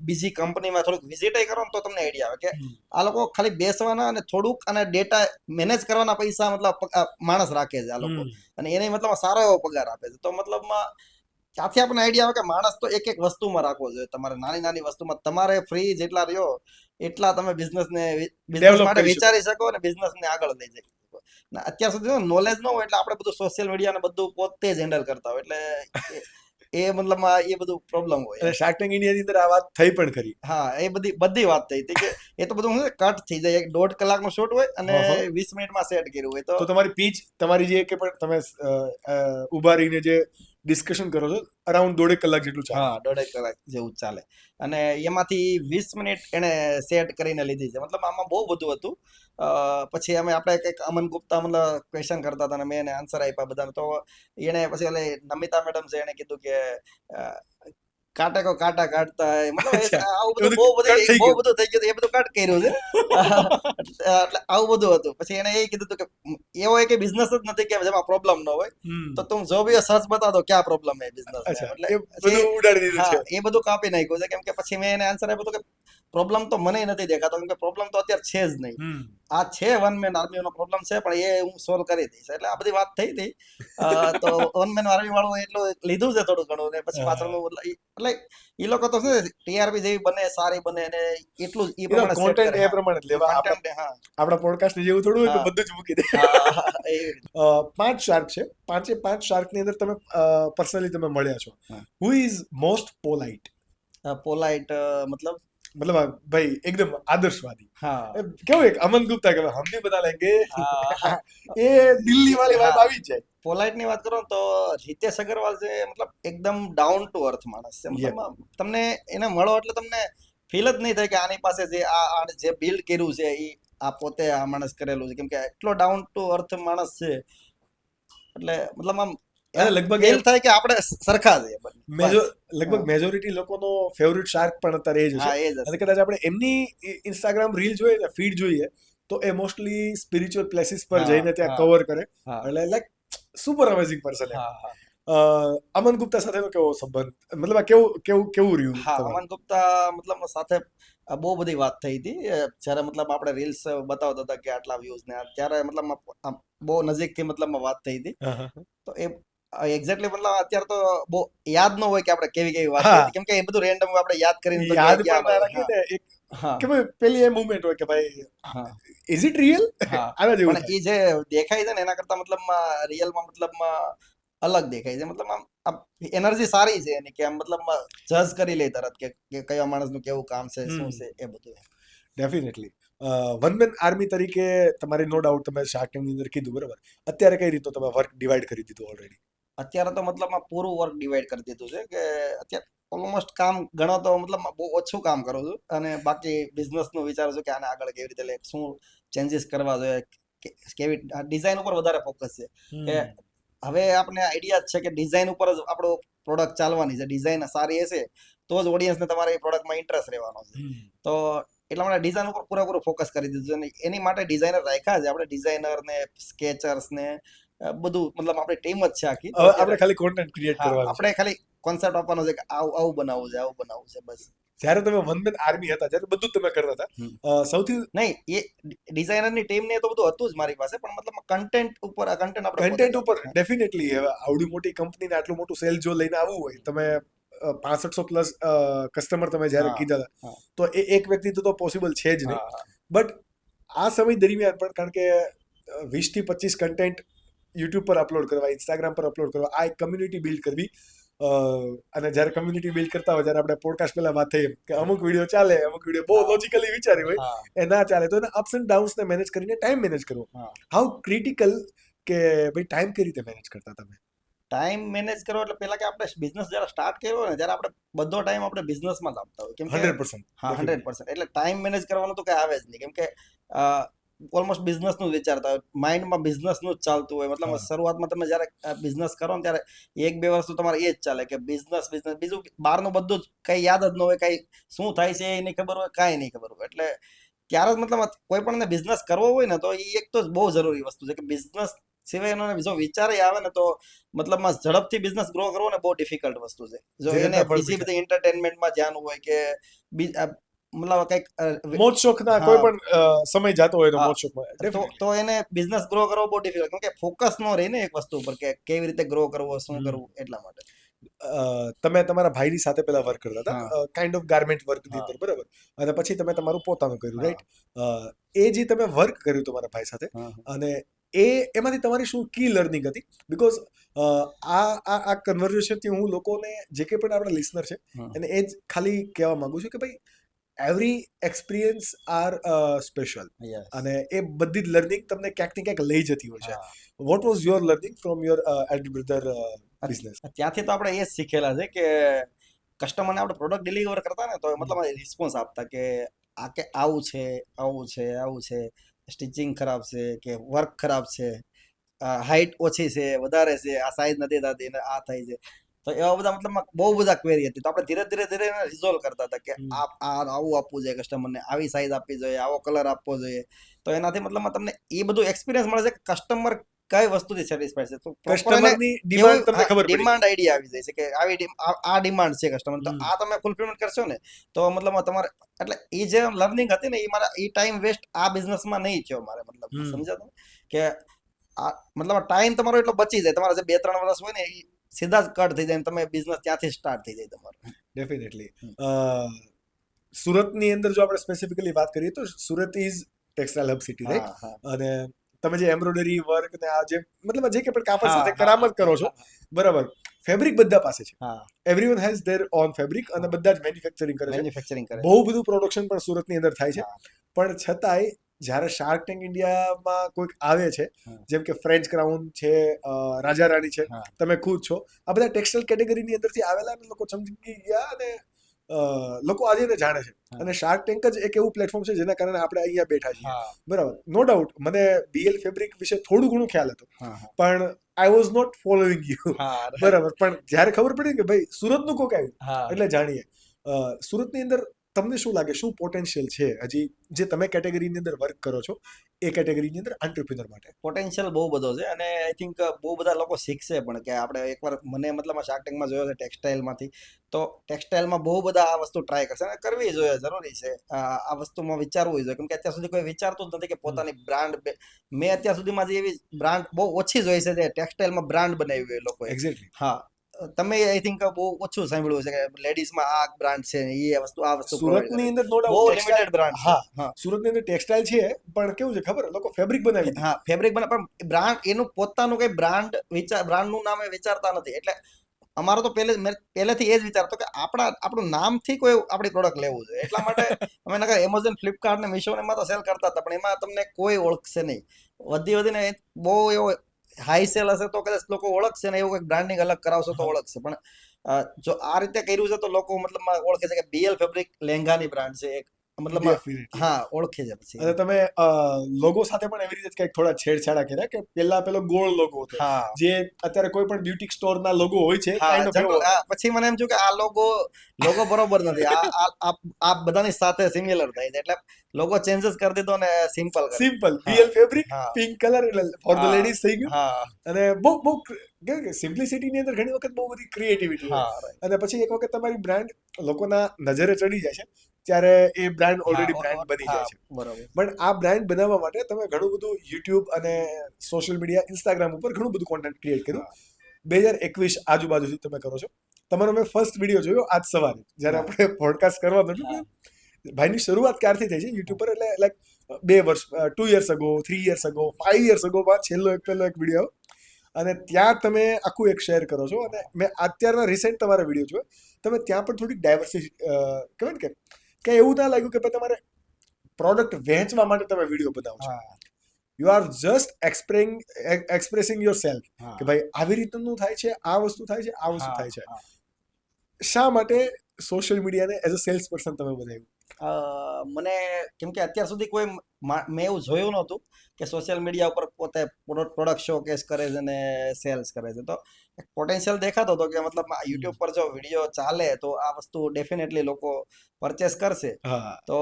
બીજી કંપનીમાં થોડુંક વિઝિટ કરો ને તો તમને આઈડિયા આવે કે આ લોકો ખાલી બેસવાના અને થોડુંક અને ડેટા મેનેજ કરવાના પૈસા મતલબ માણસ રાખે છે આ લોકો અને એને મતલબ સારો એવો પગાર આપે છે. તો મતલબમાં ત્યાંથી આપણને આઈડિયા આવે કે માણસ તો એક એક વસ્તુમાં રાખવો જોઈએ. તમારે નાની નાની વસ્તુમાં તમારે ફ્રી જેટલા રહ્યો એટલા તમે બિઝનેસ Develop માટે કરી શકો. વિચારી શકો અને બિઝનેસને આગળ લઈ જઈ શકો. ને અત્યાર સુધી નોલેજ ન હોય એટલે આપણે બધું સોશિયલ મીડિયા ને બધું પોતે જ હેન્ડલ કરતા હોય એટલે એ મતલબમાં એ બધું પ્રોબ્લેમ હોય. અને શાર્ક ટેન્ક ઇન્ડિયાની અંદર આ વાત થઈ પણ ખરી હા એ બધી વાત થઈ હતી કે એ તો બધું શું છે કટ થઈ જાય. 1.5 કલાકનો શોટ હોય અને 20 મિનિટમાં સેટ કર્યું હોય તો તમારી પીચ તમારી જે કે પણ તમે ઉભા રહીને જે ડિસ્કશન કરો છો અરાઉન્ડ 1.5 કલાક જેટલું ચાલે હા 1.5 કલાક જેવું ચાલે અને એમાંથી 20 મિનિટ એને સેટ કરીને લીધી છે. મતલબ આમાં બહુ બધું હતું. પછી આપણે કંઈક અમન ગુપ્તા મતલબ ક્વેશ્ચન કરતા હતા અને મેં એને આન્સર આપ્યા બધાને. તો એને પછી ઓલે નમિતા મેડમ છે એને કીધું કે કાંટા કો કાંટા કાઢતા હે મતલબ આવું બધું બહુ બધું થઈ ગયું. એ બધું કટ કર્યું છે એટલે આવું બધું હતું. પછી એને એ કીધું હતું કે એવો એક બિઝનેસ જ નથી કે જેમાં પ્રોબ્લેમ ન હોય તો તું જો ભી સચ બતા દો ક્યાં પ્રોબ્લેમ હે બિઝનેસ એટલે એ બધું ઉડાડી દીધું છે એ બધું કાપી નાખ્યું છે. કેમ કે પછી મેં એને આન્સર આપ્યો કે પ્રોબ્લેમ તો મને નથી દેખાતો કેમ કે પ્રોબ્લેમ તો અત્યારે છે જ નહીં. આ છે વન મેન આર્મીનો પ્રોબ્લેમ છે પણ એ હું સોલ્વ કરી દઈશ. એટલે આ બધી વાત થઈ હતી. તો વન મેન આર્મી વાળું એટલું લીધું છે થોડું ઘણું ને પછી પાછળનું એટલે એ લોકો તો શું ટીઆરપી જેવી બને સારી બને અને એટલું જ એ પ્રમાણે કોન્ટેન્ટ એ પ્રમાણે જ લેવા આપણા પોડકાસ્ટ જેવું થોડું હોય તો બધું જ મૂકી દે. 5 શાર્ક છે 5 શાર્ક ની અંદર તમે પર્સનલી તમે મળ્યા છો. હુ ઇઝ મોસ્ટ પોલાઇટ મતલબ ભાઈ એકદમ આદર્શવાદી હા કેવું એક અમન ગુપ્તા કે હમ ભી બતા લેંગે એ દિલ્હી વાળી વાત આવી જાય. પોલાઇટ ની વાત કરો તો હિતેશ અગ્રવાલ છે મતલબ એકદમ ડાઉન ટુ અર્થ માણસ છે. મતલબ તમને એને મળો એટલે તમને ફીલ જ નહીં થાય કે આની પાસે જે બિલ્ડ કર્યું છે એ આ પોતે આ માણસ કરેલું છે. કેમ કે એટલો ડાઉન ટુ અર્થ માણસ છે એટલે મતલબ આમ લગભગ ફીલ થાય કે આપણે સરખા છે. લગભગ મેજોરિટી લોકોનો ફેવરિટ શાર્ક પણ અત્યારે એ જ છે. અને કદાચ આપણે એમની ઇન્સ્ટાગ્રામ રીલ જોઈએ ને ફીડ જોઈએ તો એ મોસ્ટલી સ્પિરિચ્યુઅલ પ્લેસીસ પર જઈને ત્યાં કવર કરે એટલે લાઈક સુપર અમેઝિંગ પર્સન. અમન ગુપ્તા સાથેનો કેવો સંબંધ મતલબ કેવું રહ્યું? અમન ગુપ્તા મતલબ સાથે બહુ બધી વાત થઈ હતી જ્યારે મતલબ આપણે રીલ્સ બતાવતા હતા કે આટલા વ્યૂઝ ને ત્યારે મતલબ બહુ નજીકથી મતલબ વાત થઈ હતી. તો એ એક્ઝેક્ટલી મતલબ અત્યારે તો બહુ યાદ ન હોય કે આપણે કેવી કેવી વાત હા. કરી કેમ કે એ બધું રેન્ડમ આપણે યાદ કરીને તો યાદ ક્યાંય પણ ના ગયા ન રાખીએ હોય. ને એક હા કે ભાઈ પેલી એ મુમેન્ટ હોય કે ભાઈ હા ઇઝ ઇટ રિયલ હા આના જેવું પણ એ જે દેખાય છે ને એના કરતા મતલબમાં રિયલમાં મતલબમાં અલગ દેખાય છે મતલબ આમ એનર્જી સારી છે એની કે આમ મતલબમાં જજ કરી લે તરત કે કયા માણસનું કેવું કામ છે શું છે એ બધું. ડેફિનેટલી વન મેન આર્મી તરીકે તમારી નો ડાઉટ તમે શાર્ક ટેન્કની અંદર કીધું બરાબર. અત્યારે કઈ રીતનું તમે વર્ક ડિવાઈડ કરી દીધું ઓલરેડી? અત્યારે તો મતલબમાં પૂરું વર્ક ડિવાઈડ કરી દીધું છે કે અત્યારે ઓલમોસ્ટ કામ ઘણો તો મતલબ બહુ ઓછું કામ કરું છું અને બાકી બિઝનેસનું વિચારું છું કે આને આગળ કેવી રીતે શું ચેન્જીસ કરવા જોઈએ કેવી ડિઝાઇન ઉપર વધારે ફોકસ છે કે હવે આપણે આઈડિયા જ છે કે ડિઝાઇન ઉપર જ આપણો પ્રોડક્ટ ચાલવાની છે. ડિઝાઇન સારી હશે તો જ ઓડિયન્સને તમારી પ્રોડક્ટમાં ઇન્ટરેસ્ટ રહેવાનો છે. તો એટલા માટે ડિઝાઇન ઉપર પૂરેપૂરું ફોકસ કરી દીધું છે. એની માટે ડિઝાઇનર રાખ્યા છે આપણે, ડિઝાઇનર ને સ્કેચર્સ ને બધું મતલબ આપણી ટીમ જ છે આખી. હવે આપણે ખાલી કોન્ટેન્ટ ક્રિએટ હા કરવાનું છે. આપણે ખાલી કોન્સેપ્ટ આપવાનો છે કે આવું બનાવવું છે, આવું બનાવવું છે બસ. જ્યારે તમે વન મેન આર્મી હતા ત્યારે બધું જ તમે કરતા હતા. સૌથી નહીં એ ડિઝાઇનરની ટીમ ને તો બધું હતું જ મારી પાસે પણ મતલબ કન્ટેન્ટ ઉપર કન્ટેન્ટ આપણે કન્ટેન્ટ ઉપર ડેફિનેટલી આવડી મોટી કંપનીને આટલું મોટું સેલ જો લઈને આવવું હોય, તમે 6500 પ્લસ કસ્ટમર તમે જ્યારે કીધા હતા તો એ એક વ્યક્તિ તો પોસિબલ છે જ નહીં. બટ આ સમય દરમિયાન પણ કારણ કે 20 થી 25 કન્ટેન્ટ યુટ્યુબ પર અપલોડ કરવા, ઇન્સ્ટાગ્રામ પર અપલોડ કરવા, આ એક કમ્યુનિટી બિલ્ડ કરવી, અને જ્યારે કમ્યુનિટી બિલ્ડ કરતા હોય જ્યારે આપણે પોડકાસ્ટ પહેલા વાત થઈ કે અમુક વિડીયો ચાલે, અમુક વિડીયો બહુ લોજિકલી વિચારી હોય એ ના ચાલે, તો એના અપ્સ એન્ડ ડાઉન્સને મેનેજ કરીને ટાઈમ મેનેજ કરવો હાઉ ક્રિટિકલ કે ભાઈ ટાઈમ કઈ રીતે મેનેજ કરતા તમે? ટાઈમ મેનેજ કરો એટલે પેલા કે આપણે બિઝનેસ જ્યારે સ્ટાર્ટ કર્યો ને ત્યારે આપણે બધો ટાઈમ આપણે બિઝનેસમાં જ આપતા હોય કેમ કે 100%. હા 100%. એટલે ટાઈમ મેનેજ કરવાનું તો કઈ આવે જ નહીં કેમ કે ઓલમોસ્ટ બિઝનેસનું જ વિચારતા હોય, માઇન્ડમાં બિઝનેસનું જ ચાલતું હોય. મતલબ શરૂઆતમાં તમે જ્યારે બિઝનેસ કરો ને ત્યારે 1-2 વર્ષ તો તમારે એ જ ચાલે કે બિઝનેસ બીજું બહારનું બધું જ કઈ યાદ જ ન હોય, કઈ શું થાય છે એ નહીં ખબર હોય, કાંઈ નહીં ખબર હોય. એટલે ત્યારે જ મતલબ કોઈ પણ બિઝનેસ કરવો હોય ને તો એ એક તો બહુ જરૂરી વસ્તુ છે કે બિઝનેસ સિવાય એનો બીજો વિચાર આવે ને તો મતલબમાં ઝડપથી બિઝનેસ ગ્રો કરવો ને બહુ ડિફિકલ્ટ વસ્તુ છે. જો એને બીજી બધી એન્ટરટેનમેન્ટમાં ધ્યાન હોય કે મતલબ કઈક મોજ શોખના કોઈ પણ સમય જતો હોય તો મોજ શોખમાં તો એને બિઝનેસ ગ્રો કરવો બહુ ડિફિકલ્ટ કેમ કે ફોકસ નો રહે ને એક વસ્તુ ઉપર કે કેવી રીતે ગ્રો કરવો, શું કરવું. એટલા માટે તમે તમારા ભાઈની સાથે પેલા વર્ક કરતા હતા કાઇન્ડ ઓફ ગાર્મેન્ટ વર્કની અંદર બરાબર, અને પછી તમે તમારું પોતાનું કર્યું રાઈટ. એ જે તમે વર્ક કર્યું તમારા ભાઈ સાથે અને એમાંથી તમારી શું કી લર્નિંગ હતી? બીકોઝ આ કન્વર્ઝેશનથી હું લોકોને જે કંઈ પણ આપણા લિસનર છે એને એ જ ખાલી કહેવા માંગુ છું કે ભાઈ એવરી એક્સપિરિયન્સ આર સ્પેશિયલ અને એ બધી જ લર્નિંગ તમને ક્યાંક ને ક્યાંક લઈ જતી હોય છે. What was your learning from your elder brother business? ત્યાંથી તો આપણે એ જ શીખેલા છે કે કસ્ટમરને આપણે પ્રોડક્ટ ડિલિવર કરતા ને તો મતલબ રિસ્પોન્સ આપતા કે આ કે આવું છે, આવું છે, આવું છે, સ્ટિચિંગ ખરાબ છે કે વર્ક ખરાબ છે, હાઈટ ઓછી છે, વધારે છે, આ સાઈઝ નથી થતી ને આ થાય છે. તો એવા બધા મતલબ બહુ બધા ક્વેરી હતી તો આપણે ધીરે ધીરે રિઝોલ્વ કરતા હતા કે આવું આપવું જોઈએ કસ્ટમરને, આવી સાઈઝ આપવી જોઈએ, આવો કલર આપવો જોઈએ. તો એનાથી મતલબમાં તમને એ બધું એક્સપિરિયન્સ મળે છે કે કસ્ટમર કઈ વસ્તુથી સેટિસ્ફાઈડ છે. તો કસ્ટમરની ડિમાન્ડ તમને ખબર પડી, ડિમાન્ડ આઈડિયા આવી જાય છે કે આવી આ ડિમાન્ડ છે કસ્ટમર, તો આ તમે ફૂલફિલમેન્ટ કરશો ને તો મતલબ તમારે એટલે એ જે લર્નિંગ હતી ને એ મારા એ ટાઈમ વેસ્ટ આ બિઝનેસમાં નહીં થયો મારે. મતલબ સમજાતું કે આ મતલબ ટાઈમ તમારો એટલો બચી જાય, તમારા જે 2-3 વર્ષ હોય ને એ સીધા જ કટ થઈ જાય, તમે બિઝનેસ ત્યાંથી સ્ટાર્ટ થઈ જાય તમારો. ડેફિનેટલી. સુરતની અંદર જો આપણે સ્પેસિફિકલી વાત કરીએ તો Surat is textile hub city right, અને તમે જે એમ્બ્રોઇડરી વર્ક ને આ જે મતલબ જે કે પણ કાપડ સાથે કરામત કરો છો બરાબર, ફેબ્રિક બધા પાસે છે, everyone has there on fabric અને બધા જ મેન્યુફેક્ચરિંગ કરે છે. બહુ બધું પ્રોડક્શન પણ સુરતની અંદર થાય છે. પણ છતાંય જ્યારે શાર્ક ટેન્ક ઇન્ડિયામાં કોઈક આવે છે જેમ કે ફ્રેન્ચ ક્રાઉન છે, રાજા રાણી છે, તમે ખુદ છો, આ બધા ટેક્સટાઇલ કેટેગરીની અંદરથી આવેલા અને લોકો સમજી ગયા અને લોકો આજે એને જાણે છે. અને શાર્ક ટેન્ક જ એક એવું પ્લેટફોર્મ છે જેના કારણે આપણે અહીંયા બેઠા છીએ બરાબર. નો ડાઉટ મને BL ફેબ્રિક વિશે થોડું ઘણું ખ્યાલ હતો પણ I was not following you બરાબર. પણ જ્યારે ખબર પડી કે ભાઈ સુરતનું કોક આવ્યું એટલે જાણીએ. સુરતની અંદર તમને શું લાગે શું પોટેન્શિયલ છે હજી જે તમે કેટેગરીની અંદર વર્ક કરો છો એ કેટેગરીની અંદર એન્ટરપ્રિનર માટે? પોટેન્શિયલ બહુ બધો છે અને આઈ થિંક બહુ બધા લોકો શીખશે પણ કે આપણે એકવાર મને મતલબ શાર્ક ટેન્કમાં જોયો છે ટેક્સટાઇલમાંથી, તો ટેક્સટાઇલમાં બહુ બધા આ વસ્તુ ટ્રાય કરશે અને કરવી જોઈએ, જરૂરી છે આ વસ્તુમાં વિચારવું જોઈએ, કેમ કે અત્યાર સુધી કોઈ વિચારતું જ નથી કે પોતાની બ્રાન્ડ, મેં અત્યાર સુધીમાં જે એવી બ્રાન્ડ બહુ ઓછી જોઈ છે જે ટેક્સટાઇલમાં બ્રાન્ડ બનાવી હોય લોકોએ. એક્ઝેક્ટલી. હા, તમે આઈ થિંક બહુ ઓછું સાંભળ્યું છે કે લેડીઝમાં આ બ્રાન્ડ છે એ વસ્તુ આ વસ્તુ સુરતની અંદર નો બહુ ડાઉટ લિમિટેડ બ્રાન્ડ છે. હા, સુરતની અંદર ટેક્સટાઇલ છે પણ કેવું છે ખબર, લોકો ફેબ્રિક બનાવી દે. હા, ફેબ્રિક બને પણ બ્રાન્ડ એનું પોતાનું કઈ બ્રાન્ડનું નામ એ વિચારતા નથી. એટલે અમારો તો પહેલેથી એ જ વિચાર હતો કે આપણું નામથી કોઈ આપણી પ્રોડક્ટ લેવું જોઈએ. એટલા માટે અમે નકર એમેઝોન, ફ્લિપકાર્ટ ને મીશો ને એમાં તો સેલ કરતા હતા, પણ એમાં તમને કોઈ ઓળખશે નહીં. વધીને બહુ એવો હાઈ સેલ હશે તો કદાચ લોકો ઓળખશે ને, એવું કંઈક બ્રાન્ડિંગ અલગ કરાવશો તો ઓળખશે. પણ જો આ રીતે કર્યું છે તો લોકો મતલબમાં ઓળખે છે કે BL ફેબ્રિક લહેંગાની બ્રાન્ડ છે એક, મતલબ Definitely. હા ઓળખે છે પછી. અને તમે લોગો સાથે પણ એવી રીતે કંઈક થોડા છેડછાડા કર્યા કે પેલો ગોળ લોગો હતો હા જે અત્યારે કોઈ પણ બ્યુટી સ્ટોરના લોગો હોય છે હા, કાઇન્ડ ઓફ એવો. પછી મને એમ થયું કે આ લોગો બરોબર નથી, આ બધાની સાથે સિમિલર થાય છે, એટલે લોગો ચેન્જીસ કરી દીધો ને સિમ્પલ કરી સિમ્પલ હા. BL ફેબ્રિક હા. પિંક કલર એટલે ફોર ધ હા. લેડીઝ થઈ ગયું. હા અને બહુ સિમ્પ્લિસિટી ની અંદર ઘણી વખત બહુ બધી ક્રિએટિવિટી હોય. હા right. અને પછી એક વખત તમારી બ્રાન્ડ લોકોના નજરે ચડી જાય છે ત્યારે એ બ્રાન્ડ ઓલરેડી હા, બ્રાન્ડ બની જાય છે. બરોબર. પણ આ બ્રાન્ડ બનાવવા માટે તમે ઘણું બધું યુટ્યુબ અને સોશિયલ મીડિયા, ઇન્સ્ટાગ્રામ ઉપર ઘણું બધું કોન્ટેન્ટ ક્રિએટ કર્યું. 2021 આજુબાજુથી તમે કરો છો. તમારો મેં ફર્સ્ટ વિડીયો જોયો આજ સવારે જ્યારે હા. આપણે પોડકાસ્ટ કરવાનું હતું. ભાઈની શરૂઆત ક્યારથી થઈ છે યુટ્યુબ પર, એટલે લાઈક 2 વર્ષ, 2 years ago, 3 years ago, 5 years ago માં છેલ્લો પહેલો એક વિડીયો, અને ત્યાં તમે આખું એક શેર કરો છો. અને મેં અત્યારના રિસેન્ટ તમારા વિડીયો જોયો, તમે ત્યાં પણ થોડીક ડાયવર્સિટી કહેવાય ને કે એવું ના લાગ્યું કે ભાઈ તમારે પ્રોડક્ટ વેચવા માટે તમે વિડીયો બનાવો છો. હા you are just expressing your self હા. કે ભાઈ આવી રીતનું થાય છે, આ વસ્તુ થાય છે, આ વસ્તુ હા, થાય છે. હા. શા માટે સોશિયલ મીડિયાને એઝ અ સેલ્સ પર્સન તમે બનાવ્યું? મને કેમ કે અત્યાર સુધી કોઈ મેં એવું જોયું નહોતું કે સોશિયલ મીડિયા ઉપર પોતે પ્રોડક્ટ શોકેસ કરે છે ને સેલ્સ કરે છે. તો પોટેન્શિયલ દેખાતો હતો કે મતલબ યુટ્યુબ પર જો વિડીયો ચાલે તો આ વસ્તુ ડેફિનેટલી લોકો પરચેસ કરશે. હા, તો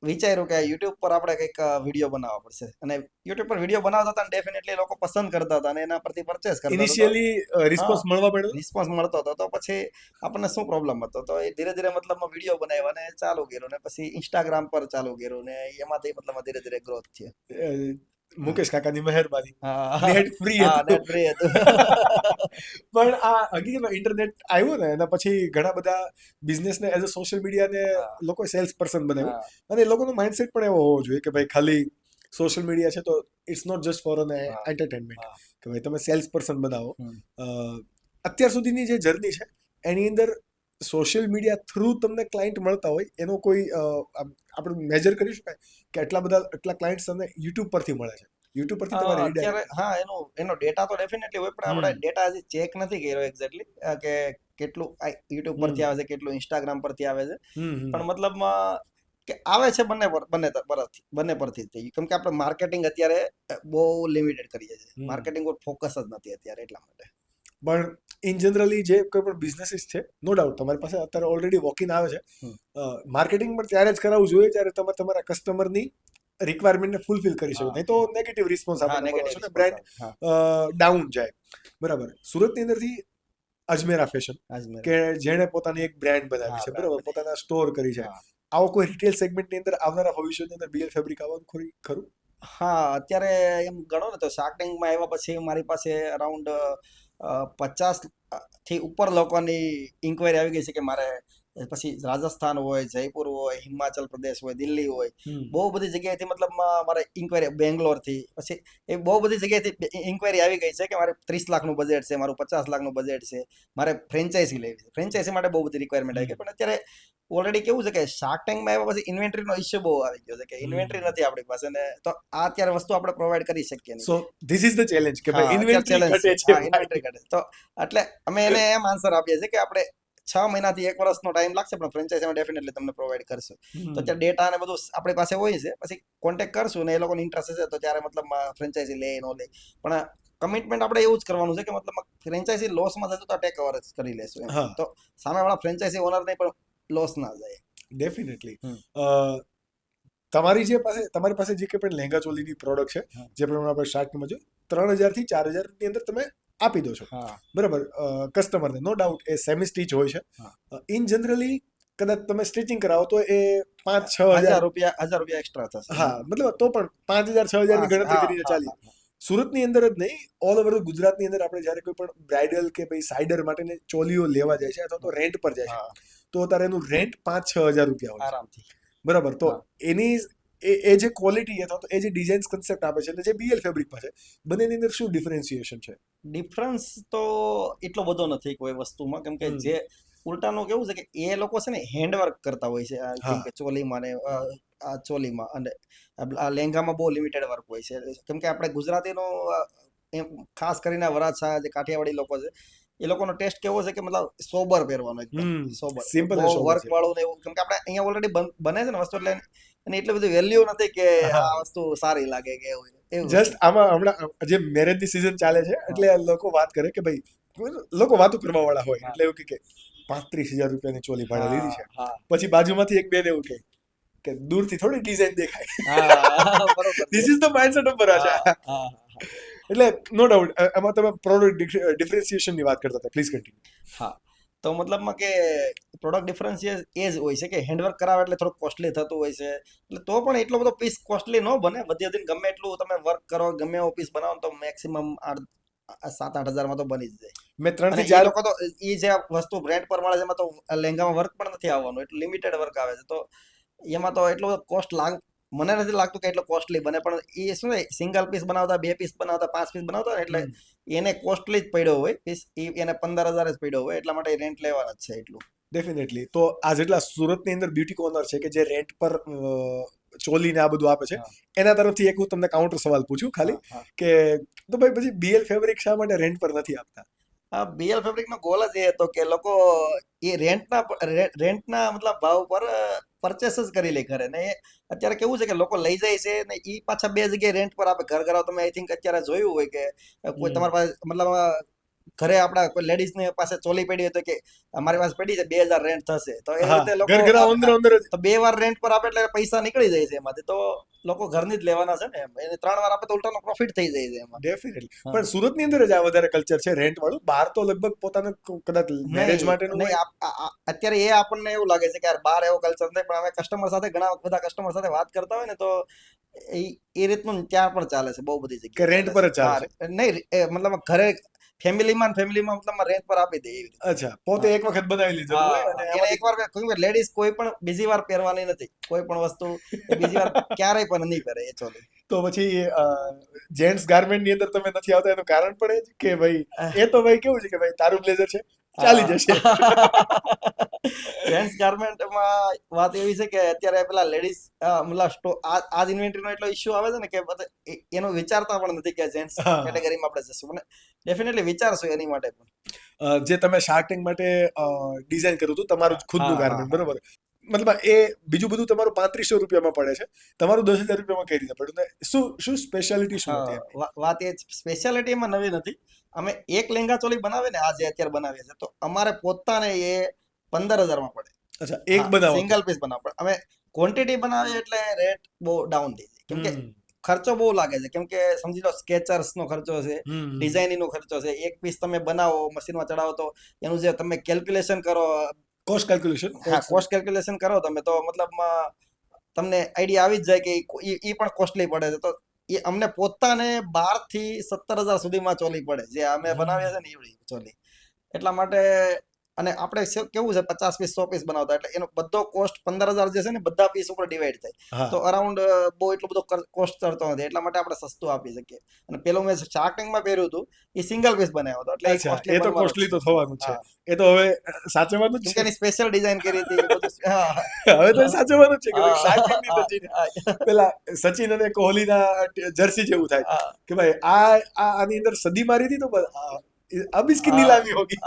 વિચાર્યું કે યુટ્યુબ પર આપણે કંઈક વિડીયો બનાવવા પડશે, અને યુટ્યુબ પર વિડીયો બનાવતા હતા ડેફિનેટલી લોકો પસંદ કરતા હતા અને એના પરથી પરચેસ કરતા હતા. ઇનિશિયલી રિસ્પોન્સ મળવા પડ્યો. રિસ્પોન્સ મળતો હતો તો પછી આપણને શું પ્રોબ્લેમ હતો, તો એ ધીરે ધીરે મતલબમાં વિડીયો બનાવ્યા ને ચાલુ કર્યું, ને પછી ઇન્સ્ટાગ્રામ પર ચાલુ કર્યું, ને એમાંથી મતલબ ધીરે ધીરે ગ્રોથ છે. મુકેશ કાકાની મહેરબાની. હા નેટ ફ્રી હા, હતું. નેટ ફ્રી હતું. પણ આ હકીકતમાં ઇન્ટરનેટ આવ્યું ને એના પછી ઘણા બધા બિઝનેસને એઝ અ સોશિયલ મીડિયાને હા. લોકો સેલ્સ પર્સન બનાવ્યું. હા, અને એ લોકોનો માઇન્ડસેટ પણ એવો હોવો જોઈએ કે ભાઈ ખાલી સોશિયલ મીડિયા છે તો it's not just for an હા. એન્ટરટેનમેન્ટ, હા. કે ભાઈ તમે સેલ્સ પર્સન બનાવો. હમ. અત્યાર સુધીની જે જર્ની છે એની અંદર સોશિયલ મીડિયા થ્રુ તમને ક્લાયન્ટ મળતા હોય એનો કોઈ આપણે મેજર કરી શકાય કે એટલા ક્લાયન્ટ્સ તમને યુટ્યુબ પરથી મળે છે, યુટ્યુબ પરથી તમારે અત્યારે redirect? હા એનો ડેટા તો ડેફિનેટલી હોય, પણ આપણે ડેટા હજી ચેક નથી કર્યો એક્ઝેક્ટલી કે કેટલું યુટ્યુબ પરથી આવે છે, કેટલું ઇન્સ્ટાગ્રામ પરથી આવે છે. પણ મતલબમાં કે આવે છે બંને પરથી જ. કેમ કે આપણે માર્કેટિંગ અત્યારે બહુ લિમિટેડ કરીએ છીએ, માર્કેટિંગ પર ફોકસ જ નથી અત્યારે, એટલા માટે. પણ ઇન જનરલી જે કોઈ પણ બિઝનેસીસ છે, નો ડાઉટ તમારી પાસે અત્યારે ઓલરેડી વોકિન આવે છે. માર્કેટિંગ પણ ત્યારે જ કરાવવું જોઈએ જ્યારે તમે તમારા કસ્ટમરની રિક્વાયરમેન્ટને ફૂલફિલ કરી શકો, નહીં તો નેગેટિવ રિસ્પોન્સ હા, આપણને મળે છે નેગેટિવ ને બ્રાન્ડ ડાઉન જાય. બરાબર. સુરતની અંદરથી અજમેરા ફેશન કે જેણે પોતાની એક બ્રાન્ડ બનાવી છે, બરાબર, પોતાના સ્ટોર કરી છે, આવો કોઈ રિટેલ સેગમેન્ટની અંદર આવનારા ભવિષ્યની અંદર BL ફેબ્રિક આવવાનું ખરું? હા, અત્યારે એમ ગણો ને તો શાર્ક ટેન્કમાં આવ્યા પછી મારી પાસે અરાઉન્ડ 50 થી ઉપર લોકોની ઇન્ક્વાયરી આવી ગઈ છે કે મારે પછી રાજસ્થાન હોય, જયપુર હોય, હિમાચલ પ્રદેશ હોય, દિલ્હી હોય, બહુ બધી જગ્યાએથી મતલબ મારે ઇન્ક્વાયરી, બેંગ્લોરથી, પછી એ બહુ બધી જગ્યાએથી ઇન્ક્વાયરી આવી ગઈ છે કે મારે 30 લાખનું બજેટ છે, મારું 50 લાખનું બજેટ છે, મારે ફ્રેન્ચાઇઝી લેવી છે. ફ્રેન્ચાઇઝી માટે બહુ બધી રિક્વાયરમેન્ટ આવી ગઈ. પણ અત્યારે ઓલરેડી કેવું છે કે શાર્ક ટેન્કમાં આવ્યા પછી ઇન્વેન્ટરીનો ઇશ્યુ બહુ આવી ગયો છે કે ઇન્વેન્ટરી નથી આપણી પાસે, ને તો આ અત્યારે વસ્તુ આપણે પ્રોવાઈડ કરી શકીએ નહીં. So this is the challenge કે ભાઈ હા, ઇન્વેન્ટરી challenge ઘટે છે. છે. હા, ઇન્વેન્ટરી ઘટે. તો એટલે અમે એને એમ આન્સર આપીએ છીએ કે આપણે 6 મહિનાથી 1 વર્ષનો ટાઈમ લાગશે, પણ ફ્રેન્ચાઇઝીમાં ડેફિનેટલી તમને પ્રોવાઈડ કરશું. તો અત્યારે ડેટા અને બધું આપણી પાસે હોય છે, પછી કોન્ટેક્ટ કરશું ને એ લોકોને ઇન્ટરેસ્ટ હશે તો ત્યારે મતલબ ફ્રેન્ચાઇઝી લે ન લે, પણ કમિટમેન્ટ આપણે એવું જ કરવાનું છે કે મતલબ ફ્રેન્ચાઇઝી લોસમાં જતું તો ટેક ઓવર જ કરી લેશું એમ. હા. તો સામેવાળા ફ્રેન્ચાઇઝી ઓનરને પણ લોસ ના જાય. ડેફિનેટલી હમ. તમારી પાસે જે કંઈ પણ લહેંગા ચોલીની પ્રોડક્ટ છે, હા. જે પ્રમાણે આપણે સ્ટાર્ટિંગમાં જોયું 3,000 થી 4,000 ની અંદર તમે આપી દો છો, હા બરાબર, કસ્ટમરને. નો ડાઉટ એ સેમી સ્ટીચ હોય છે. હા. ઇન જનરલી કદાચ તમે સ્ટિચિંગ કરાવો તો એ 5-6,000, 1,000 એક્સ્ટ્રા થશે. હા, મતલબ તો પણ 5,000-6,000 ની ગણતરી કરીને ચાલીએ. સુરતની અંદર જ નહીં, ઓલ ઓવર ગુજરાતની અંદર આપણે જ્યારે કોઈ પણ બ્રાઇડલ કે ભાઈ સાઇડર માટેની ચોલીઓ લેવા જાય છે અથવા તો રેન્ટ પર જાય છે, હા, તો તારે એનું રેન્ટ 5-6,000 રૂપિયા હોય છે, આરામથી. બરાબર. તો હા. એની એ જે ક્વોલિટી અથવા તો એ જે ડિઝાઇન્સ કન્સેપ્ટ આપે છે અને જે BL ફેબ્રિકમાં છે, બંનેની અંદર શું ડિફરન્સિએશન છે? ડિફરન્સ તો એટલો બધો નથી કોઈ વસ્તુમાં, કેમ કે હમ. જે ઉલટાનું કેવું છે કે એ લોકો છે ને હેન્ડવર્ક કરતા હોય છે, આઈ હા. થિંક ચોલીમાં ને આ ચોલીમાં, અને આ લહેંગામાં બહુ લિમિટેડ વર્ક હોય છે, કેમ કે આપણે ગુજરાતીનો એમ ખાસ કરીને વરાછા જે કાઠિયાવાડી લોકો છે, એ લોકોનો ટેસ્ટ કેવો છે કે મતલબ સોબર પહેરવાનો, એકદમ સોબર, સિમ્પલ બહુ વર્ક વાળું ને એવું, કેમ કે આપણે અહીંયા ઓલરેડી બને છે ને વસ્તુ, એટલે અને એટલી બધી વેલ્યુ નથી કે હા. આ વસ્તુ સારી લાગે કે એવું જસ્ટ આમાં હમણાં જે મેરેજની સિઝન ચાલે છે, એટલે લોકો વાત કરે કે ભાઈ, લોકો વાતો કરવા વાળા હોય, હા. એટલે એવું કે 35,000 રૂપિયાની ચોલી ભાડે લીધી છે. હા પછી બાજુમાંથી એક બેન એવું કે દૂરથી થોડી ડિઝાઇન દેખાય. હા બરોબર this is the mindset of Varachha. એટલે નો ડાઉટ એમાં તમે પ્રોડક્ટ ડિફરન્સિએશનની વાત કરતા હતા, પ્લીઝ કન્ટિન્યુ. હા, તો મતલબમાં કે પ્રોડક્ટ ડિફરન્સ એ જ હોય છે કે હેન્ડવર્ક કરાવે એટલે થોડું કોસ્ટલી થતું હોય છે, એટલે તો પણ એટલો બધો પીસ કોસ્ટલી ન બને. વધી વધીને ગમે એટલું તમે વર્ક કરો, ગમે એવો પીસ બનાવો તો મેક્સિમમ 7-8 હજારમાં તો બની જ જાય. મેં 3 અને થી એ 4 લોકો તો એ જે વસ્તુ બ્રેન્ડ પર મળે છે એમાં તો લહેંગામાં વર્ક પણ નથી આવવાનું, એટલું લિમિટેડ વર્ક આવે છે, તો એમાં તો એટલો કોસ્ટ મને નથી લાગતું કે એટલો કોસ્ટલી બને. પણ એ શું છે, સિંગલ પીસ બનાવતા, 2 પીસ બનાવતા, 5 પીસ બનાવતા ને, એટલે એને કોસ્ટલી જ પડ્યો હોય પીસ, એને 15,000 જ પડ્યો હોય, એટલા માટે રેન્ટ લેવાના જ છે એટલું. ડેફિનેટલી. તો આ જેટલા સુરતની અંદર બ્યુટી કોર્નર છે કે જે રેન્ટ પર ચોલીને આ બધું આપે છે, હા. એના તરફથી એક હું તમને કાઉન્ટર સવાલ પૂછું ખાલી, હા. કે તો ભાઈ પછી BL ફેબ્રિક શા માટે રેન્ટ પર નથી આપતા? આ BL ફેબ્રિકનો ગોલ જ એ હતો કે લોકો એ રેન્ટના મતલબ ભાવ પર પરચેસ જ કરી લે ઘરે, ને અત્યારે કેવું છે કે લોકો લઈ જાય છે ને એ પાછા 2 જગ્યાએ રેન્ટ પર આપે. ઘર ઘરાવ તમે આઈ થિંક અત્યારે જોયું હોય કે કોઈ તમારી પાસે મતલબ ઘરે આપણા કોઈ લેડીઝ ની પાસે ચોલી પડી હોય તો કે અમારી પાસે પડી છે 2,000 રેન્ટ થશે, તો એ રીતે લોકો ઘર અંદર જ. તો 2 વાર રેન્ટ પર આપે એટલે પૈસા નીકળી જાય છે એમાંથી, તો લોકો ઘરની જ લેવાના છે ને, એને 3 વાર આપે તો ઉલટાનો પ્રોફિટ થઈ જાય છે એમાં. ડેફિનેટલી. હા. પણ સુરતની અંદર જ આ વધારે કલ્ચર છે રેન્ટ વાળું. બહાર તો લગભગ પોતાનું કદાચ મેરેજ માટેનું નહીં, હોય. અત્યારે એ આપણને એવું લાગે છે કે યાર બહાર એવો કલ્ચર નથી, પણ અમે કસ્ટમર સાથે ઘણા બધા કસ્ટમર સાથે વાત કરતા હોય ને, તો એ રીતનું ત્યાં પણ ચાલે છે, બહુ બધી કે જગ્યાએ રેન્ટ પર જ ચાલે છે. નહીં, મતલબ ઘરે ફેમિલીમાં મતલબ રેન્ટ પર આપી દે એવી રીતે. અચ્છા, પોતે એક વખત બનાવી લીધેલું હોય અને એને એમાંથી એકવાર લેડીઝ કોઈ પણ બીજી વાર પહેરવાની નથી, કોઈ પણ વસ્તુ એ બીજી વાર ક્યારેય પણ નહીં પહેરે એકચ્યુઅલી. તો પછી જેન્ટ્સ ગાર્મેન્ટ ની અંદર તમે નથી આવતા, એનું કારણ પણ એ જ કે ભાઈ એ તો ભાઈ કેવું છે કે ભાઈ તારું બ્લેઝર છે, ચાલી જશે. જેન્ટ્સ ગાર્મેન્ટમાં વાત એવી છે કે અત્યારે પેલા લેડીઝ મતલબ આ જ ઇન્વેન્ટરીનો એટલો ઇશ્યુ આવે છે ને કે એનું વિચારતા પણ નથી કે જેન્ટ્સ કેટેગરીમાં આપણે જશું. મને ડેફિનેટલી વિચારશું એની માટે પણ. જે તમે શાર્ક ટેન્ક માટે ડિઝાઇન કર્યું હતું તમારું જ ખુદનું ગાર્મેન્ટ, બરોબર? મતલબ એ બીજું બધું તમારું 3,500 રૂપિયામાં પડે છે, તમારું 10,000 રૂપિયામાં કઈ રીતે પડ્યું? શું સ્પેશિયાલિટી શું હતી એમની? વાત એ સ્પેશિયાલિટી એમાં નવી નથી. અમે એક લેંગા ચોલી બનાવીએ ને, આ જે અત્યારે બનાવીએ છીએ, તો અમારે પોતાને એ 15,000માં પડે. અચ્છા, એક બનાવો સિંગલ પીસ બનાવવા પડે. અમે ક્વોન્ટિટી બનાવીએ એટલે રેટ બહુ ડાઉન થઈ જાય, કેમ કે ખર્ચો બહુ લાગે છે, કેમ કે સમજી લો સ્કેચર્સ નો ખર્ચો છે, ડિઝાઇનિંગ નો ખર્ચો છે. એક પીસ તમે બનાવો, મશીનમાં ચડાવો, તો એનું જે તમે કેલ્ક્યુલેશન કરો, કોસ્ટ કેલ્ક્યુલેશન, હા, કોસ્ટ કેલ્ક્યુલેશન કરો તમે, તો મતલબમાં તમને આઈડિયા આવી જ જાય કે એ પણ કોસ્ટલી પડે છે. તો એ અમને પોતાને 12,000 થી 17,000 સુધીમાં ચોલી પડે, જે અમે બનાવીએ છે ને એવડી ચોલી. એટલા માટે, અને આપણે કેવું છે 50 પીસ 100 પીસ બનાવતા, એટલે એનો બધો કોસ્ટ 15,000 જે છે ને બધા પીસ ઉપર ડિવાઈડ થાય, તો અરાઉન્ડ બહુ એટલો બધો કોસ્ટ ચડતો નથી, એટલા માટે આપણે સસ્તું આપી શકીએ. અને પેલું મેં શાર્ક ટેન્કમાં પહેર્યું હતું એ સિંગલ પીસ બનાવ્યો હતો, એટલે એ તો કોસ્ટલી તો થવાનું છે. એ તો હવે સાચવવાનું જ કેમ છે, કે એની સ્પેશિયલ ડિઝાઇન કરી હતી બધું. હવે તો સાચવવાનું જ છે કે ભાઈ શાર્ક ટેન્ક ની અંદર જઈને પેલા સચિન અને કોહલીના જર્સી જેવું થાય કે ભાઈ આની અંદર સદી મારી હતી તો अब इसकी नीलामी होगी.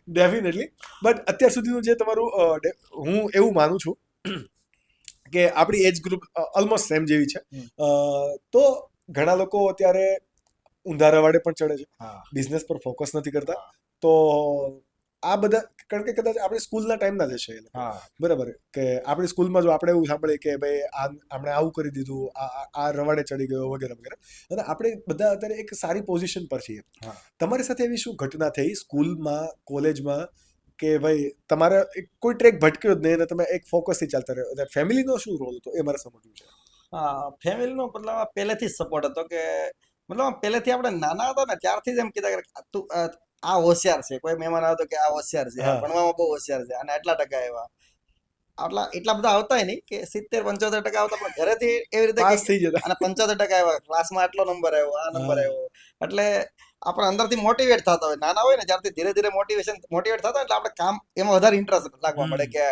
ડેફિનેટલી. બટ અત્યાર સુધીનું જે તમારું હું એવું માનું છું કે આપણી એજ ગ્રુપ ઓલમોસ્ટ સેમ જેવી છે, તો ઘણા લોકો અત્યારે ઊંધા રવાડે પણ ચડે છે, બિઝનેસ પર ફોકસ નથી કરતા. તો આ બધા કારણ કે કદાચ આપણે સ્કૂલના ટાઈમના જ હશે એ લોકો. હા બરાબર કે આપણી સ્કૂલમાં જો આપણે એવું સાંભળીએ કે ભાઈ આપણે આવું કરી દીધું, આ રવાડે ચડી ગયો વગેરે વગેરે, અને આપણે બધા અત્યારે એક સારી પોઝિશન પર છીએ. હા. તમારી સાથે એવી શું ઘટના થઈ સ્કૂલમાં, કોલેજમાં, કે ભાઈ તમારે કોઈ ટ્રેક ભટક્યો જ નહીં અને તમે એક ફોકસથી ચાલતા રહ્યો? અને ફેમિલીનો શું રોલ હતો એ મારે સમજવું છે. હા, ફેમિલીનો મતલબ પહેલેથી જ સપોર્ટ હતો કે મતલબ પહેલેથી આપણે નાના હતા ને ત્યારથી જ એમ કીધા કે તું આ હોશિયાર છે. કોઈ મહેમાન આવે તો કે આ હોશિયાર છે, આ ભણવામાં બહુ હોશિયાર છે, અને આટલા ટકા આવ્યા. એટલા બધા આવતા નહીં કે 70-75% આવતા, પણ ઘરેથી એવી રીતે પાસ થઈ જતા. અને 75% આવ્યા, ક્લાસમાં આટલો નંબર આવ્યો, આ નંબર આવ્યો. એટલે આપણે અંદરથી મોટિવેટ થતા હોય, નાના હોય ને ત્યારથી ધીરે ધીરે મોટિવેટ થતા હોય, એટલે આપણે કામ એમાં વધારે ઇન્ટરેસ્ટ લાગવા મળે કે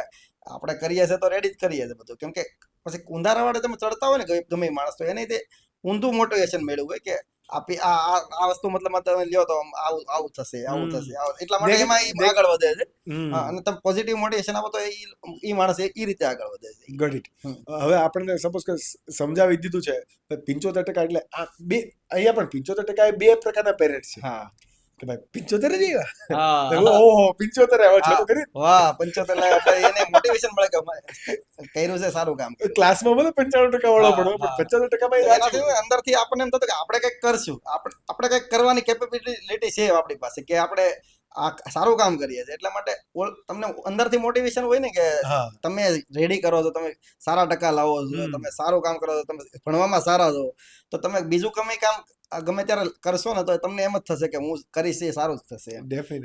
આપણે કરીએ છીએ તો રેડી જ કરીએ છીએ બધું. કેમ કે પછી કુંધારા વાળે તમે ચડતા હોય ને ગમે એ માણસ, તો એને તે ઊંધું મોટિવેશન મળ્યું હોય કે આ વસ્તુ મતલબ તમે લ્યો તો આવું થશે, આવું થશે, એટલા માટે એમાં એ આગળ વધે છે. અને તમે પોઝિટિવ મોટિવેશન આપો તો એ માણસ એ રીતે આગળ વધે છે. Got it. હવે આપણને સપોઝ કે સમજાવી દીધું છે 75% એટલે આ બે, અહીંયા પણ 75% એ બે પ્રકારના પેરેન્ટ્સ છે. હા કે ભાઈ 75 જ આવ્યા, હા ઓહો 75 આવ્યા છે તો કરી. વાહ 75 એટલે એને મોટિવેશન મળે કે કર્યું છે, સારું કામ કર્યું. ક્લાસમાં ભલે 95% વાળો ભણો, પણ 75% માં એનાથી અંદરથી આપણને એમ થતું કે આપણે કંઈક કરશું, આપણે કંઈક કરવાની કેપેબિલિટી છે આપણી પાસે, કે આપણે આ સારું કામ કરીએ છીએ. એટલા માટે તમને અંદરથી મોટિવેશન હોય ને કે તમે રેડી કરો છો, તમે સારા ટકા લાવો છો, તમે સારું કામ કરો છો, તમે ભણવામાં સારા છો, તો તમે બીજું ગમે ત્યારે કરશો ને તો તમને એમ જ થશે કે હું કરીશ એ સારું જ થશે.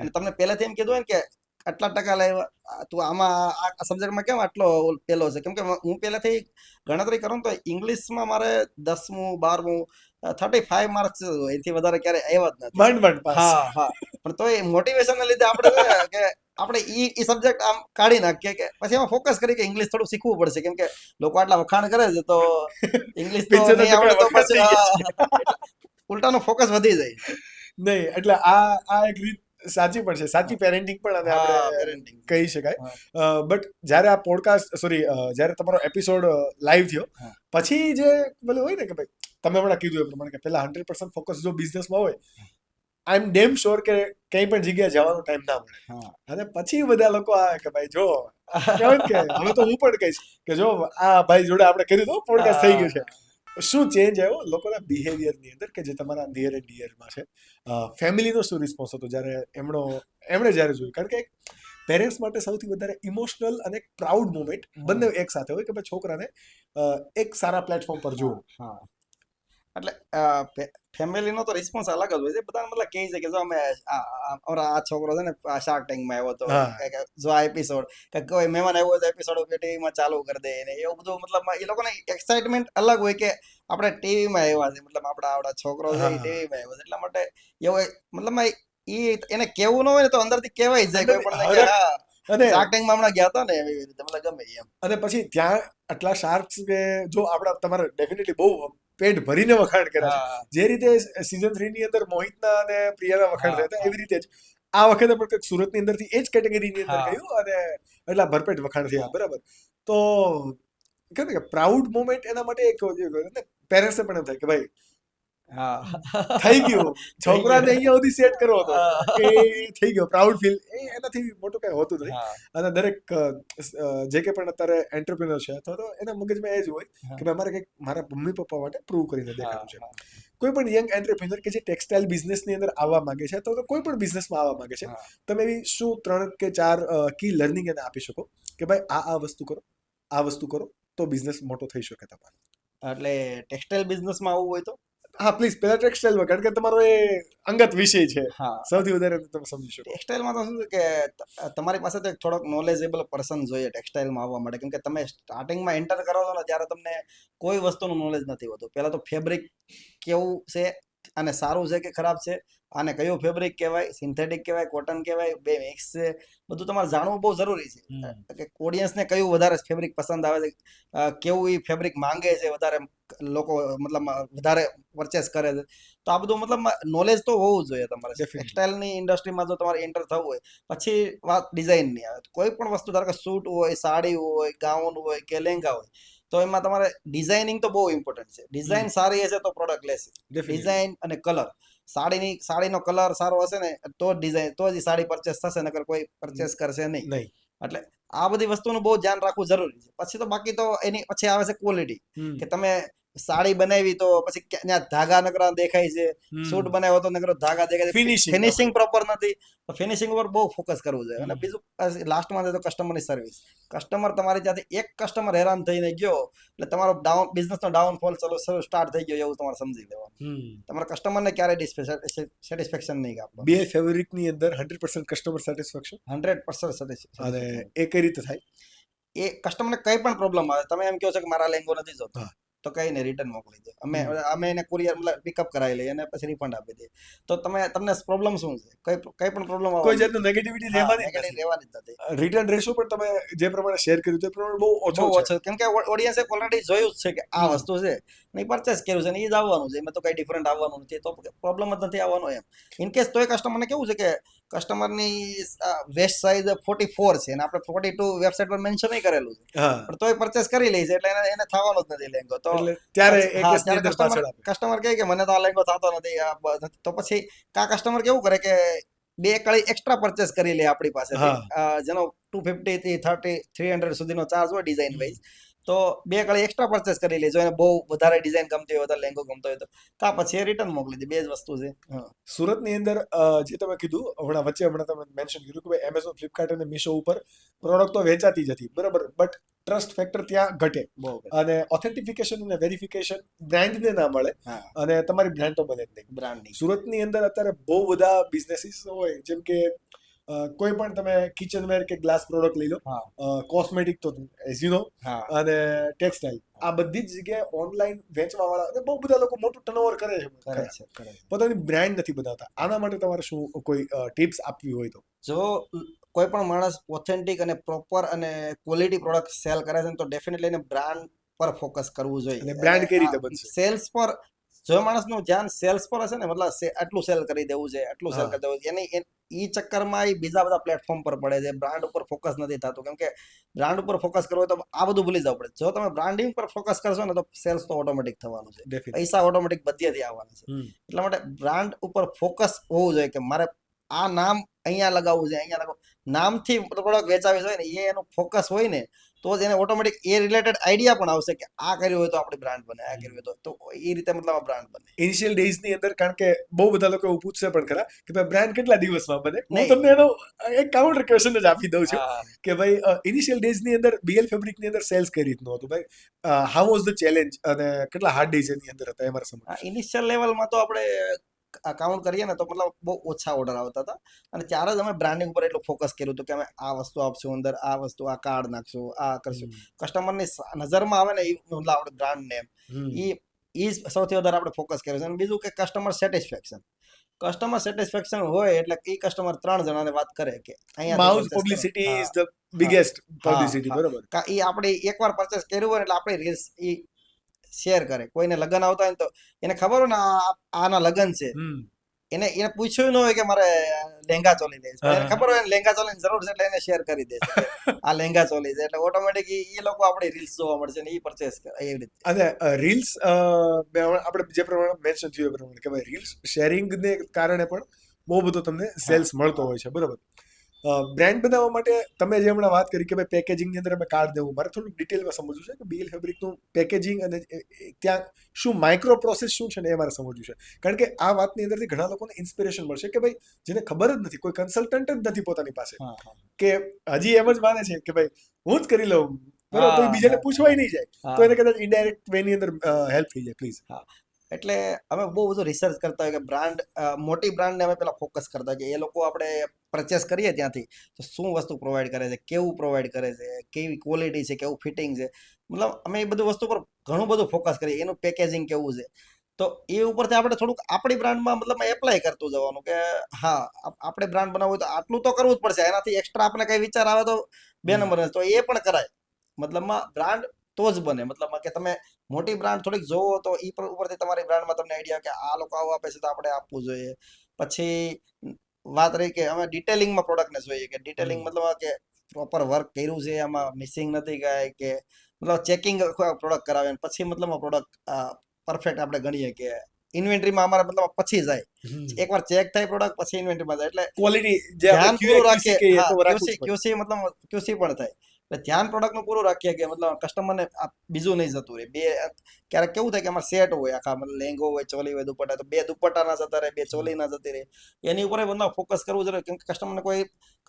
અને તમને પહેલેથી એમ કીધું હોય ને કે આટલા ટકા લાવ્યા, તું આમાં આ સબ્જેક્ટમાં કેમ આટલો પેલો છે. કેમ કે હું પહેલેથી ગણતરી કરું તો ઇંગ્લિશમાં મારે 10મું 12મું 35 માર્ક્સ, એથી વધારે ક્યારે આવ્યા જ નથી. હા હા, પણ તો એ મોટિવેશન ના લીધે આપણે કે આપણે ઈ સબ્જેક્ટ આમ કાઢી નાખીએ, કે પછી એમાં ફોકસ કરી કે ઇંગ્લિશ થોડું શીખવું પડશે. કેમ કે લોકો આટલા વખાણ કરે છે તો ઇંગ્લિશ તો નહીં આવડે તો પછી ઉલટાનું ફોકસ વધી જાય. નહીં, એટલે આ એક રીત સાચી પણ છે, સાચી પેરેન્ટિંગ પણ અને આપણે કહી શકાય. બટ જ્યારે આ પોડકાસ્ટ જ્યારે તમારો એપિસોડ લાઈવ થયો પછી જે પેલું હોય ને કે ભાઈ તમે હમણાં કીધું એ પ્રમાણે કે પહેલા 100% ફોકસ જો બિઝનેસમાં હોય, આઈ એમ ડેમ શ્યોર કે કઈ પણ જગ્યાએ જવાનો ટાઈમ ના મળે. અને પછી બધા લોકો આવે કે ભાઈ જો કહેવાય કે હવે તો હું પણ કહીશ કે જો આ ભાઈ જોડે આપણે કર્યું તો પોડકાસ્ટ થઈ ગયું છે. શું ચેન્જ આવ્યો લોકોના બિહેવિયરની અંદર કે જે તમારા નિયર એન્ડ ડિયરમાં છે? ફેમિલીનો શું રિસ્પોન્સ હતો જ્યારે એમણે જ્યારે જોયું? કારણ કે પેરેન્ટ્સ માટે સૌથી વધારે ઇમોશનલ અને પ્રાઉડ મોમેન્ટ બંને એક સાથે હોય કે ભાઈ છોકરાને એક સારા પ્લેટફોર્મ પર જોવું. એટલે ફેમિલીનો તો રિસ્પોન્સ અલગ જ હોય છે. બધાને મતલબ કહે છે કે જો અમે આ છોકરો છે ને શાર્ક ટેન્કમાં આવ્યો હતો, જો આ એપિસોડ કે કોઈ મહેમાન આવ્યો હોય તો એપિસોડ ટીવીમાં ચાલુ કરી દે ને એવું બધું. મતલબ એ લોકોને એક્સાઇટમેન્ટ અલગ હોય કે આપણે ટીવીમાં આવ્યા છે, મતલબ આપણા છોકરો છે એ ટીવીમાં આવ્યો છે. એટલા માટે એવું મતલબ એને કેવું ન હોય ને તો અંદરથી કહેવાય જાય કોઈ પણ કે શાર્ક ટેન્કમાં હમણાં ગયા હતા ને એવી રીતે, મતલબ ગમે એમ. અને પછી ત્યાં આટલા શાર્ક્સ કે જો આપણા તમારે ડેફિનેટલી બહુ પેટ ભરીને વખાણ કર્યા છે. જે રીતે સીઝન 3 ની અંદર મોહિતના અને પ્રિયાના વખાણ થયા હતા, એવી રીતે જ આ વખતે પણ કંઈક સુરતની અંદરથી એ જ કેટેગરીની અંદર ગયું અને એટલા ભરપેટ વખાણ થયા. બરાબર, તો કેમ કે પ્રાઉડ મોમેન્ટ એના માટે એક પેરેન્ટ્સને પણ એમ થાય કે ભાઈ થઈ ગયું, છોકરાને અહીંયા સુધી સેટ કરવો હતો કે થઈ ગયો, પ્રાઉડ ફીલ. એનાથી મોટું કઈ હોતું નથી. અને દરેક જે કે પણ અત્યારે એન્ટરપ્રિનર છે તો એના મગજમાં એ જ હોય કે મારે કંઈક મારા મમ્મી પપ્પા માટે પ્રૂવ કરીને દેખાડવું છે. કોઈ પણ યંગ એન્ટરપ્રિનર કે જે ટેક્સટાઇલ બિઝનેસની અંદર આવવા માંગે છે તો કોઈ પણ બિઝનેસમાં આવવા માંગે છે, તમે એવી શું 3 કે 4 કી લર્નિંગ એને આપી શકો કે ભાઈ આ વસ્તુ કરો, આ વસ્તુ કરો તો બિઝનેસ મોટો થઈ શકે તમારો? એટલે ટેક્સટાઇલ બિઝનેસમાં આવવું હોય તો હા પ્લીઝ પહેલા ટેક્સટાઇલમાં, કારણ કે તમારો એ અંગત વિષય છે, સૌથી વધારે તમે સમજી શકો. ટેક્સટાઇલમાં તો શું છે કે તમારી પાસે તો થોડોક નોલેજેબલ પર્સન જોઈએ ટેક્સટાઇલમાં આવવા માટે. કેમ કે તમે સ્ટાર્ટિંગમાં એન્ટર કરો છો ને ત્યારે તમને કોઈ વસ્તુનું નોલેજ નથી હોતું. પહેલા તો ફેબ્રિક કેવું છે અને સારું છે કે ખરાબ છે, આને કયું ફેબ્રિક કહેવાય, સિન્થેટિક કહેવાય, કોટન કહેવાય, બે મિક્સ છે, બધું તમારે જાણવું બહુ જરૂરી છે. કે ઓડિયન્સને કયું વધારે ફેબ્રિક પસંદ આવે છે, કેવું એ ફેબ્રિક માંગે છે, વધારે લોકો મતલબ વધારે પરચેસ કરે છે. તો આ બધું મતલબ નોલેજ તો હોવું જ જોઈએ તમારે. ટેક્સટાઇલની ઇન્ડસ્ટ્રીમાં જો તમારે એન્ટર થવું હોય, પછી વાત ડિઝાઇનની આવે. કોઈ પણ વસ્તુ ધારો કે સૂટ હોય, સાડી હોય, ગાઉન હોય કે લહેંગા હોય, તો એમાં તમારે ડિઝાઇનિંગ તો બહુ ઇમ્પોર્ટન્ટ છે. ડિઝાઇન સારી હશે તો પ્રોડક્ટ લેશે. ડિઝાઇન અને કલર સાડીનો કલર સારો હશે ને તો ડિઝાઇન તો જ સાડી પરચેસ થશે, નકર કોઈ પરચેસ કરશે નહીં. નહીં. એટલે આ બધી વસ્તુનું બહુ ધ્યાન રાખવું જરૂરી છે. પછી તો બાકી તો એની પછી આવે છે ક્વોલિટી, કે તમે સાડી બનાવી તો પછી ત્યાં ધાગા નકરા દેખાય છે, સૂટ બનાવ્યો તો નકરો ધાગા દેખાય છે, ફિનિશિંગ પ્રોપર નથી, તો ફિનિશિંગ ઉપર બહુ ફોકસ કરવું જોઈએ. અને બીજું લાસ્ટમાં છે તો કસ્ટમરની સર્વિસ. કસ્ટમર તમારી ત્યાંથી એક કસ્ટમર હેરાન થઈને ગયો એટલે તમારો બિઝનેસનો ડાઉનફોલ ચલો સ્ટાર્ટ થઈ ગયો એવું તમારે સમજી લેવાનું. તમારા કસ્ટમરને ક્યારેય સેટિસ્ફેક્શન નહીં આપવાનું. BL ફેબ્રિકની અંદર 100% કસ્ટમર સેટિસ્ફેક્શન 100% સેટિસ્ફેક્શન. અને એ કઈ રીતે થાય? એ કસ્ટમરને કઈ પણ પ્રોબ્લેમ આવે, તમે એમ કહો છો કે મારા લેંગો નથી જોતો, તો કઈ નહીં, રિટર્ન મોકલી દે. અમે એને કુરિયર પિકઅપ કરાવી લઈએ અને પછી રિફંડ આપી દઈએ. તો તમને પ્રોબ્લેમ શું છે? કઈ પણ પ્રોબ્લેમ આવે, કોઈ જાતનું નેગેટિવિટી રહેવાની જ નથી. રિટર્ન રેશિયો પણ તમે જે પ્રમાણે શેર કર્યું તે પ્રમાણે બહુ ઓછો છે. કેમ કે ઓડિયન્સે ઓલરેડી જોયું જ છે કે આ વસ્તુ છે ને પરચેસ કર્યું છે ને એ જ આવવાનું છે, એમાં તો કઈ ડિફરન્ટ આવવાનું નથી, તો પ્રોબ્લેમ જ નથી આવવાનો એમ. ઇન કેસ તોય કસ્ટમરને કેવું છે કે કસ્ટમરની વેસ્ટ સાઇઝ 44 છે અને આપણે 42 વેબસાઇટ પર મેન્શન નહીં કરેલું છે, પણ તોય પરચેસ કરી લે છે એટલે એને થવાનો જ નથી લેંગો. તો ત્યારે કસ્ટમર કહે કે મને તો આ લેંગો થતો નથી, તો પછી કા કસ્ટમર કેવું કરે કે 2 કળી એક્સ્ટ્રા પરચેસ કરી લે આપણી પાસે, જેનો 250 થી 300 સુધીનો ચાર્જ હોય ડિઝાઇન વાઇઝ, તો 2 કળી એક્સ્ટ્રા પરચેસ કરી લે. જો એને બહુ વધારે ડિઝાઇન ગમતી હોય, વધારે લેંગો ગમતો હોય તો કા પછી રિટર્ન મોકલી દે. બે જ વસ્તુ છે. સુરતની અંદર જે તમે કીધું હમણાં તમે મેન્શન કર્યું કે ભાઈ એમેઝોન, ફ્લિપકાર્ટ અને મીશો ઉપર પ્રોડક્ટ તો વેચાતી જ હતી, બરાબર, બટ ટ્રસ્ટ ફેક્ટર ત્યાં ઘટે અને ઓથેન્ટિફિકેશન અને વેરિફિકેશન બ્રાન્ડને ના મળે અને તમારી બ્રાન્ડ તો બને જ નહીં. બ્રાન્ડિંગ સુરતની અંદર અત્યારે બહુ બધા બિઝનેસીસ હોય, જેમ કે કોઈ પણ તમે કિચનવેર કે ગ્લાસ પ્રોડક્ટ લઈ લો, કોસ્મેટિક તો એઝ યુ નો, અને ટેક્સટાઇલ, આ બધી જ જગ્યાએ ઓનલાઈન વેચવા વાળા બહુ બધા લોકો મોટું ટર્નઓવર કરે છે, પોતાની બ્રાન્ડ નથી બનાવતા. આના માટે તમારે શું કોઈ ટિપ્સ આપવી હોય તો? જો કોઈ પણ માણસ ઓથેન્ટિક અને પ્રોપર અને ક્વોલિટી પ્રોડક્ટ સેલ કરે છે તો ડેફિનેટલી એને બ્રાન્ડ પર ફોકસ કરવું જોઈએ. અને બ્રાન્ડ કઈ રીતે બનશે? સેલ્સ પર. જો માણસનું ધ્યાન સેલ્સ પર હશે ને, મતલબ આટલું સેલ કરી દેવું છે, આટલું સેલ કરી દેવું છે, એની ઈ ચક્કરમાં એ બીજા બધા પ્લેટફોર્મ પર પડે છે, બ્રાન્ડ ઉપર ફોકસ નથી થતું. કેમ કે બ્રાન્ડ ઉપર ફોકસ કરવો હોય તો આ બધું ભૂલી જવું પડે. જો તમે બ્રાન્ડિંગ પર ફોકસ કરશો ને તો સેલ્સ તો ઓટોમેટિક થવાનું છે, પૈસા ઓટોમેટિક બધેથી આવવાના છે. એટલા માટે બ્રાન્ડ ઉપર ફોકસ હોવું જોઈએ કે મારે આ નામ અહીંયા લગાવવું છે, અહીંયા લગાવવું. નામથી પ્રોડક્ટ વેચાવી હોય ને, એ એનું ફોકસ હોય ને, તો જ એને ઓટોમેટિક એ રિલેટેડ આઈડિયા પણ આવશે કે આ કર્યું હોય તો આપણી બ્રાન્ડ બને, આ કર્યું હોય તો એ રીતે મતલબ બ્રાન્ડ બને. ઇનિશિયલ ડેઝ ની અંદર, કારણ કે બહુ બધા લોકો એવું પૂછશે પણ ખરા કે ભાઈ બ્રાન્ડ કેટલા દિવસમાં બને, હું તમને એનો એક કાઉન્ટર ક્વેશ્ચન જ આપી દઉં છું કે ભાઈ ઇનિશિયલ ડેઝ ની અંદર BL ફેબ્રિક ની અંદર સેલ્સ કઈ રીતનું હતું ભાઈ, હાઉ વોઝ ધ ચેલેન્જ અને કેટલા હાર્ડ ડેઝ એની અંદર હતા, એ મારે સમજ. ઇનિશિયલ લેવલમાં તો આપણે કાઉન્ટ કરીએ ને તો મતલબ બહુ ઓછા ઓર્ડર આવતા હતા, અને ત્યારે જ અમે બ્રાન્ડિંગ ઉપર એટલું ફોકસ કર્યું હતું કે અમે આ વસ્તુ આપશું, અંદર આ વસ્તુ, આ કાર્ડ નાખશું, આ કરશું. કસ્ટમરની નજરમાં આવે ને એ મતલબ આપણે બ્રાન્ડ નેમ, એ સૌથી વધારે આપણે ફોકસ કર્યું છે. અને બીજું કે કસ્ટમર સેટિસ્ફેક્શન હોય એટલે એ કસ્ટમર 3 જણાને વાત કરે કે અહીંયા mouth publicity is the biggest publicity, બરોબર. એ આપણે એકવાર પરચેસ કર્યું હોય એટલે આપણે રીલ્સ શેર કરે. કોઈને લગન આવતા હોય ને તો એને ખબર હોય ને આના લગન છે, એને પૂછ્યું ન હોય કે મારે લેંગા ચોલી દે, એને ખબર હોય લેંગા ચોલીની જરૂર છે એટલે એને શેર કરી દે છે આ લેંગા ચોલી છે, એટલે ઓટોમેટિક એ લોકો આપણી રીલ્સ જોવા મળશે ને એ પરચેસ કરે એવી રીતે. અને રીલ્સ આપણે જે પ્રમાણે મેન્શન થયું એ પ્રમાણે કે ભાઈ રીલ્સ શેરિંગને કારણે પણ બહુ બધો તમને સેલ્સ મળતો હોય છે, બરોબર. બ્રાન્ડ બનાવવા માટે તમે જે હમણાં વાત કરી કે ભાઈ પેકેજિંગની અંદર અમે કાર્ડ દેવું, મારે થોડું ડિટેલમાં સમજવું છે કે BL ફેબ્રિકનું પેકેજિંગ અને ત્યાં શું માઇક્રો પ્રોસેસ શું છે ને એ મારે સમજવું છે. કારણ કે આ વાતની અંદરથી ઘણા લોકોને ઇન્સ્પિરેશન મળશે કે ભાઈ જેને ખબર જ નથી, કોઈ કન્સલ્ટન્ટ જ નથી પોતાની પાસે, કે હજી એમ જ માને છે કે ભાઈ હું જ કરી લઉં, બરોબર, તો બીજાને પૂછવાય નહીં જાય, તો એને કદાચ ઇનડાયરેક્ટ વેની અંદર હેલ્પ થઈ જાય પ્લીઝ. એટલે અમે બહુ બધું રિસર્ચ કરતા હોય કે બ્રાન્ડ, મોટી બ્રાન્ડને અમે પેલા ફોકસ કરતા કે એ લોકો આપણે પરચેસ કરીએ ત્યાંથી તો શું વસ્તુ પ્રોવાઈડ કરે છે, કેવું પ્રોવાઈડ કરે છે, કેવી ક્વોલિટી છે, કેવું ફિટિંગ છે, મતલબ અમે એ બધું વસ્તુ પર ઘણું બધું ફોકસ કરીએ. એનું પેકેજિંગ કેવું છે, તો એ ઉપરથી આપણે થોડુંક આપણી બ્રાન્ડમાં મતલબ એપ્લાય કરતું જવાનું કે હા આપણે બ્રાન્ડ બનાવવું હોય તો આટલું તો કરવું જ પડશે, એનાથી એક્સ્ટ્રા આપણે કઈ વિચાર આવે તો 2 નંબર, તો એ પણ કરાય. મતલબમાં બ્રાન્ડ તો જ બને, મતલબ કે તમે મોટી બ્રાન્ડ થોડીક જોવો તો એ ઉપરથી તમારી બ્રાન્ડમાં તમને આઈડિયા કે આ લોકો આવું આપે છે તો આપણે આપવું જોઈએ. પછી વાત રહી કે અમે ડિટેલિંગમાં પ્રોડક્ટને જોઈએ કે ડિટેલિંગ મતલબ કે પ્રોપર વર્ક કર્યું છે, આમાં મિસિંગ નથી કાંઈ, કે મતલબ ચેકિંગ પ્રોડક્ટ કરાવે પછી મતલબ પ્રોડક્ટ પરફેક્ટ આપણે ગણીએ કે ઇન્વેન્ટરીમાં અમારા મતલબ પછી જાય એકવાર ચેક થાય પ્રોડક્ટ પછી ઇન્વેન્ટરીમાં જાય એટલે ક્વોલિટી જે ધ્યાન આપણે પૂરું QA રાખીએ કહીએ હા, તો રાખવું જ QC પડે. QC મતલબ QC પણ થાય એટલે ધ્યાન પ્રોડક્ટનું પૂરું રાખીએ કે મતલબ કસ્ટમરને બીજું નહીં જતું રહે બે ક્યારેક કેવું થાય કે અમારે સેટ હોય આખા મતલબ લેંગો હોય ચોલી હોય દુપટ્ટા તો બે દુપટ્ટા ના જતા રહે બે ચોલી ના જતી રહે એની ઉપર મતલબ ફોકસ કરવું જરૂરી કેમ કે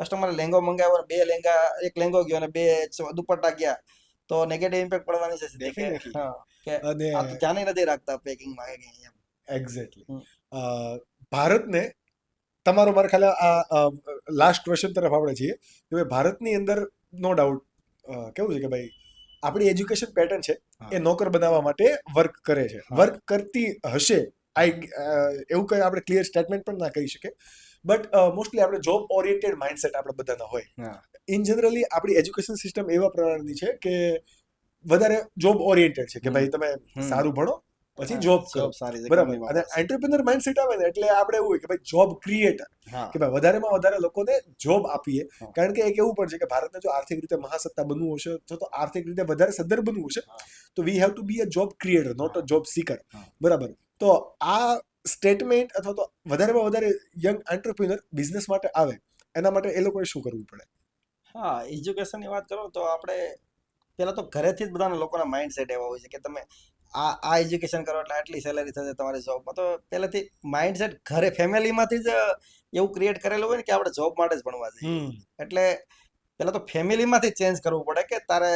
કસ્ટમરે લેંગો મંગાવ્યો બે લેંગા એક લેંગો ગયો અને બે દુપટ્ટા ગયા તો નેગેટિવ ઇમ્પેક્ટ પડવાની છે સીધી કે Definitely. હા કે અને આ તો ધ્યાન નથી રાખતા પેકિંગમાં કે એમ એક્ઝેક્ટલી હમ. ભારતને તમારો મારા ખ્યાલ આ લાસ્ટ ક્વેશ્ચન તરફ આપણે છીએ કે ભાઈ ભારતની અંદર નો ડાઉટ કેવું છે કે ભાઈ આપણી એજ્યુકેશન પેટર્ન છે હા. એ નોકર બનાવવા માટે વર્ક કરે છે હા. વર્ક કરતી હશે એવું કંઈ આપણે ક્લિયર સ્ટેટમેન્ટ પણ ના કહી શકીએ બટ મોસ્ટલી આપણે જોબ ઓરિએન્ટેડ માઇન્ડસેટ આપણે બધાના હોય હા. ઇન જનરલી આપણી એજ્યુકેશન સિસ્ટમ એવા પ્રકારની છે કે વધારે જોબ ઓરિએન્ટેડ છે કે ભાઈ તમે સારું ભણો પછી જોબ કરો સારી છે બરાબર કંપનીમાં અને બસ. એન્ટરપ્રિનર માઇન્ડસેટ આવે ને એટલે આપણે એવું હોય કે ભાઈ જોબ ક્રિએટર હા કે ભાઈ વધારેમાં વધારે લોકોને જોબ આપીએ હા. કારણ કે એક એવું પણ છે કે ભારતને જો આર્થિક રીતે મહાસત્તા બનવું હશે તો આર્થિક રીતે વધારે સદ્ધર બનવું હશે હા. તો we have to be a job creator not a હા. જોબ સીકર હા. બરાબર તો આ સ્ટેટમેન્ટ અથવા તો વધારેમાં વધારે યંગ એન્ટરપ્રિનર બિઝનેસ માટે આવે એના માટે એ લોકોએ શું કરવું પડે હા એજ્યુકેશનની વાત કરો તો આપણે પહેલા તો ઘરેથી જ બધાના લોકોના માઇન્ડ સેટ એવા હોય છે કે તમે આ એજ્યુકેશન કરો એટલે આટલી સેલેરી થશે તમારી જોબમાં તો પહેલેથી માઇન્ડ સેટ ઘરે ફેમિલીમાંથી જ એવું ક્રિએટ કરેલું હોય ને કે આપણે જોબ માટે જ ભણવા જઈએ એટલે પહેલા તો ફેમિલીમાંથી ચેન્જ કરવું પડે કે તારે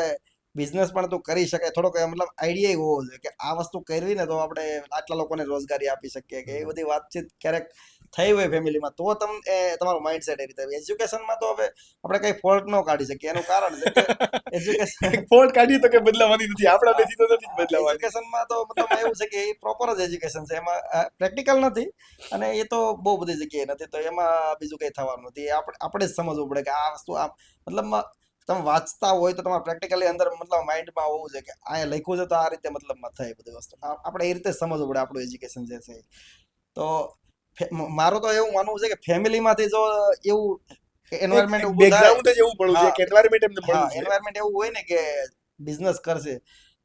બિઝનેસ પણ તું કરી શકે થોડોક મતલબ આઈડિયા હોવો જોઈએ કે આ વસ્તુ કરવી ને તો આપણે આટલા લોકોને રોજગારી આપી શકીએ કે એ બધી વાતચીત ક્યારેક થઈ હોય ફેમિલીમાં તો તમને તમારું માઇન્ડ સેટ એ રીતે એજ્યુકેશનમાં તો હવે આપણે કઈ ફોલ્ટ ન કાઢી શકીએ એનું કારણ છે કે એજ્યુકેશન ફોલ્ટ કાઢીએ તો કે બદલાવાની નથી આપણા બેથી તો નથી જ બદલાવાની એજ્યુકેશનમાં તો મતલબ એવું છે કે એ પ્રોપર જ એજ્યુકેશન છે એમાં પ્રેક્ટિકલ નથી અને એ તો બહુ બધી જગ્યાએ નથી તો એમાં બીજું કઈ થવાનું નથી આપણે જ સમજવું પડે કે આ વસ્તુ આમ મતલબ તમે વાંચતા હોય તો તમારે પ્રેક્ટિકલી અંદર મતલબ માઇન્ડમાં હોવું છે કે અહીંયા લખ્યું છે તો આ રીતે મતલબમાં થાય બધી વસ્તુ આપણે એ રીતે સમજવું પડે આપણું એજ્યુકેશન જે છે તો મારું તો એવું માનવું છે કે ફેમિલીમાંથી જો એવું એન્વાયરમેન્ટ ઊભું થાય બેકગ્રાઉન્ડ જ એવું મળવું છે કે એન્વાયરમેન્ટ એમને હા મળવું છે એન્વાયરમેન્ટ એવું હોય ને કે બિઝનેસ કરશે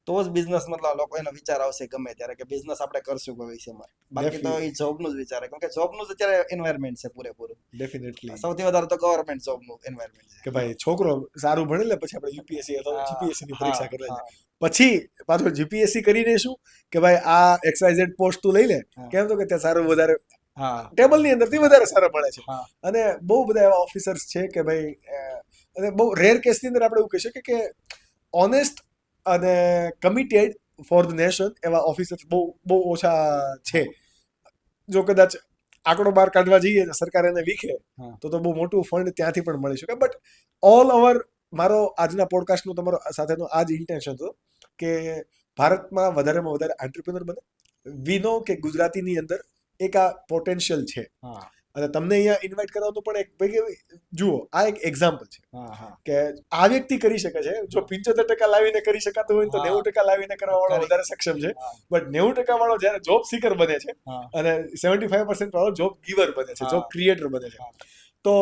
તો જ બિઝનેસ મતલબ લોકો એનો વિચાર આવશે ગમે ત્યારે કે બિઝનેસ આપણે કરશું ભવિષ્યમાં બાકી તો એ જોબનું જ વિચારે કેમ કે જોબનું જ અત્યારે એન્વાયરમેન્ટ છે પૂરેપૂરું ડેફિનેટલી સૌથી વધારે તો ગવર્મેન્ટ જોબનું એન્વાયરમેન્ટ છે કે ભાઈ છોકરો સારું ભણે લે પછી આપણે યુપીએસસી અથવા જીપીએસસી ની પરીક્ષા હા, કરવા હા, પછી પાછો જીપીએસસી કરી દઈશું કે ભાઈ આ XYZ પોસ્ટ તું લઈ લે હા. કેમ તો કે ત્યાં સારું વધારે હા ટેબલ ની અંદરથી વધારે સારા મળે છે હા અને બહુ બધા એવા ઓફિસર્સ છે કે ભાઈ અને બહુ રેર કેસની અંદર આપણે એવું કહી શકીએ કે ઓનેસ્ટ અને કમિટેડ ફોર ધ નેશન એવા ઓફિસર્સ બહુ ઓછા છે જો કદાચ આંકડો બહાર કાઢવા જઈએ તો સરકાર એને વીખે હા. તો બહુ મોટું ફંડ ત્યાંથી પણ મળી શકે બટ ઓલ ઓવર મારો આજના પોડકાસ્ટનો તમારો સાથેનો આ જ ઇન્ટેન્શન હતો કે ભારતમાં વધારેમાં વધારે એન્ટરપ્રિનર બને વી નો કે ગુજરાતીની અંદર એક આ પોટેન્શિયલ છે હા અને તમને અહીંયા ઇન્વાઇટ કરવાનું પણ એક ભાઈ જુઓ આ એક એક્ઝામ્પલ છે હા હા કે આ વ્યક્તિ કરી શકે છે જો 75% લાવીને કરી શકાતું હોય તો હા. 90% લાવીને કરવા વાળો કરી. વધારે સક્ષમ છે હા. બટ 90% વાળો જ્યારે જોબ સીકર બને છે હા અને 75% વાળો જોબ ગીવર બને છે હા. જોબ ક્રિએટર બને છે હા. તો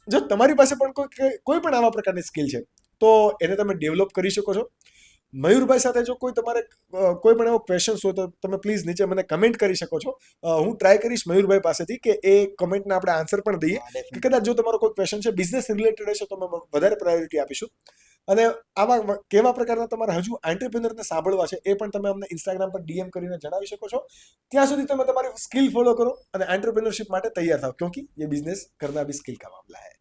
જો તમારી પાસે પણ કોઈ પણ આવા પ્રકારની સ્કિલ છે તો એને તમે ડેવલપ કરી શકો છો મયુરભાઈ સાથે જો કોઈ તમારે કોઈ પણ એવો ક્વેશ્ચન્સ હોય તો તમે પ્લીઝ નીચે મને કમેન્ટ કરી શકો છો હું ટ્રાય કરીશ મયુરભાઈ પાસેથી કે એ કમેન્ટને આપણે આન્સર પણ દઈએ હા, કે definitely. કદાચ જો તમારો કોઈ ક્વેશ્ચન છે બિઝનેસ રિલેટેડ હશે તો અમે વધારે પ્રાયોરિટી આપીશું અને આવા કેવા પ્રકારના તમારે હજુ એન્ટરપ્રિનરને સાંભળવા છે એ પણ તમે અમને ઇન્સ્ટાગ્રામ પર DM કરીને જણાવી શકો છો ત્યાં સુધી તમે તમારી સ્કિલ ફોલો કરો અને એન્ટરપ્રિનરશિપ માટે તૈયાર થાઓ ક્યોંકि ये बिजनेस करना भी स्किल का मामला है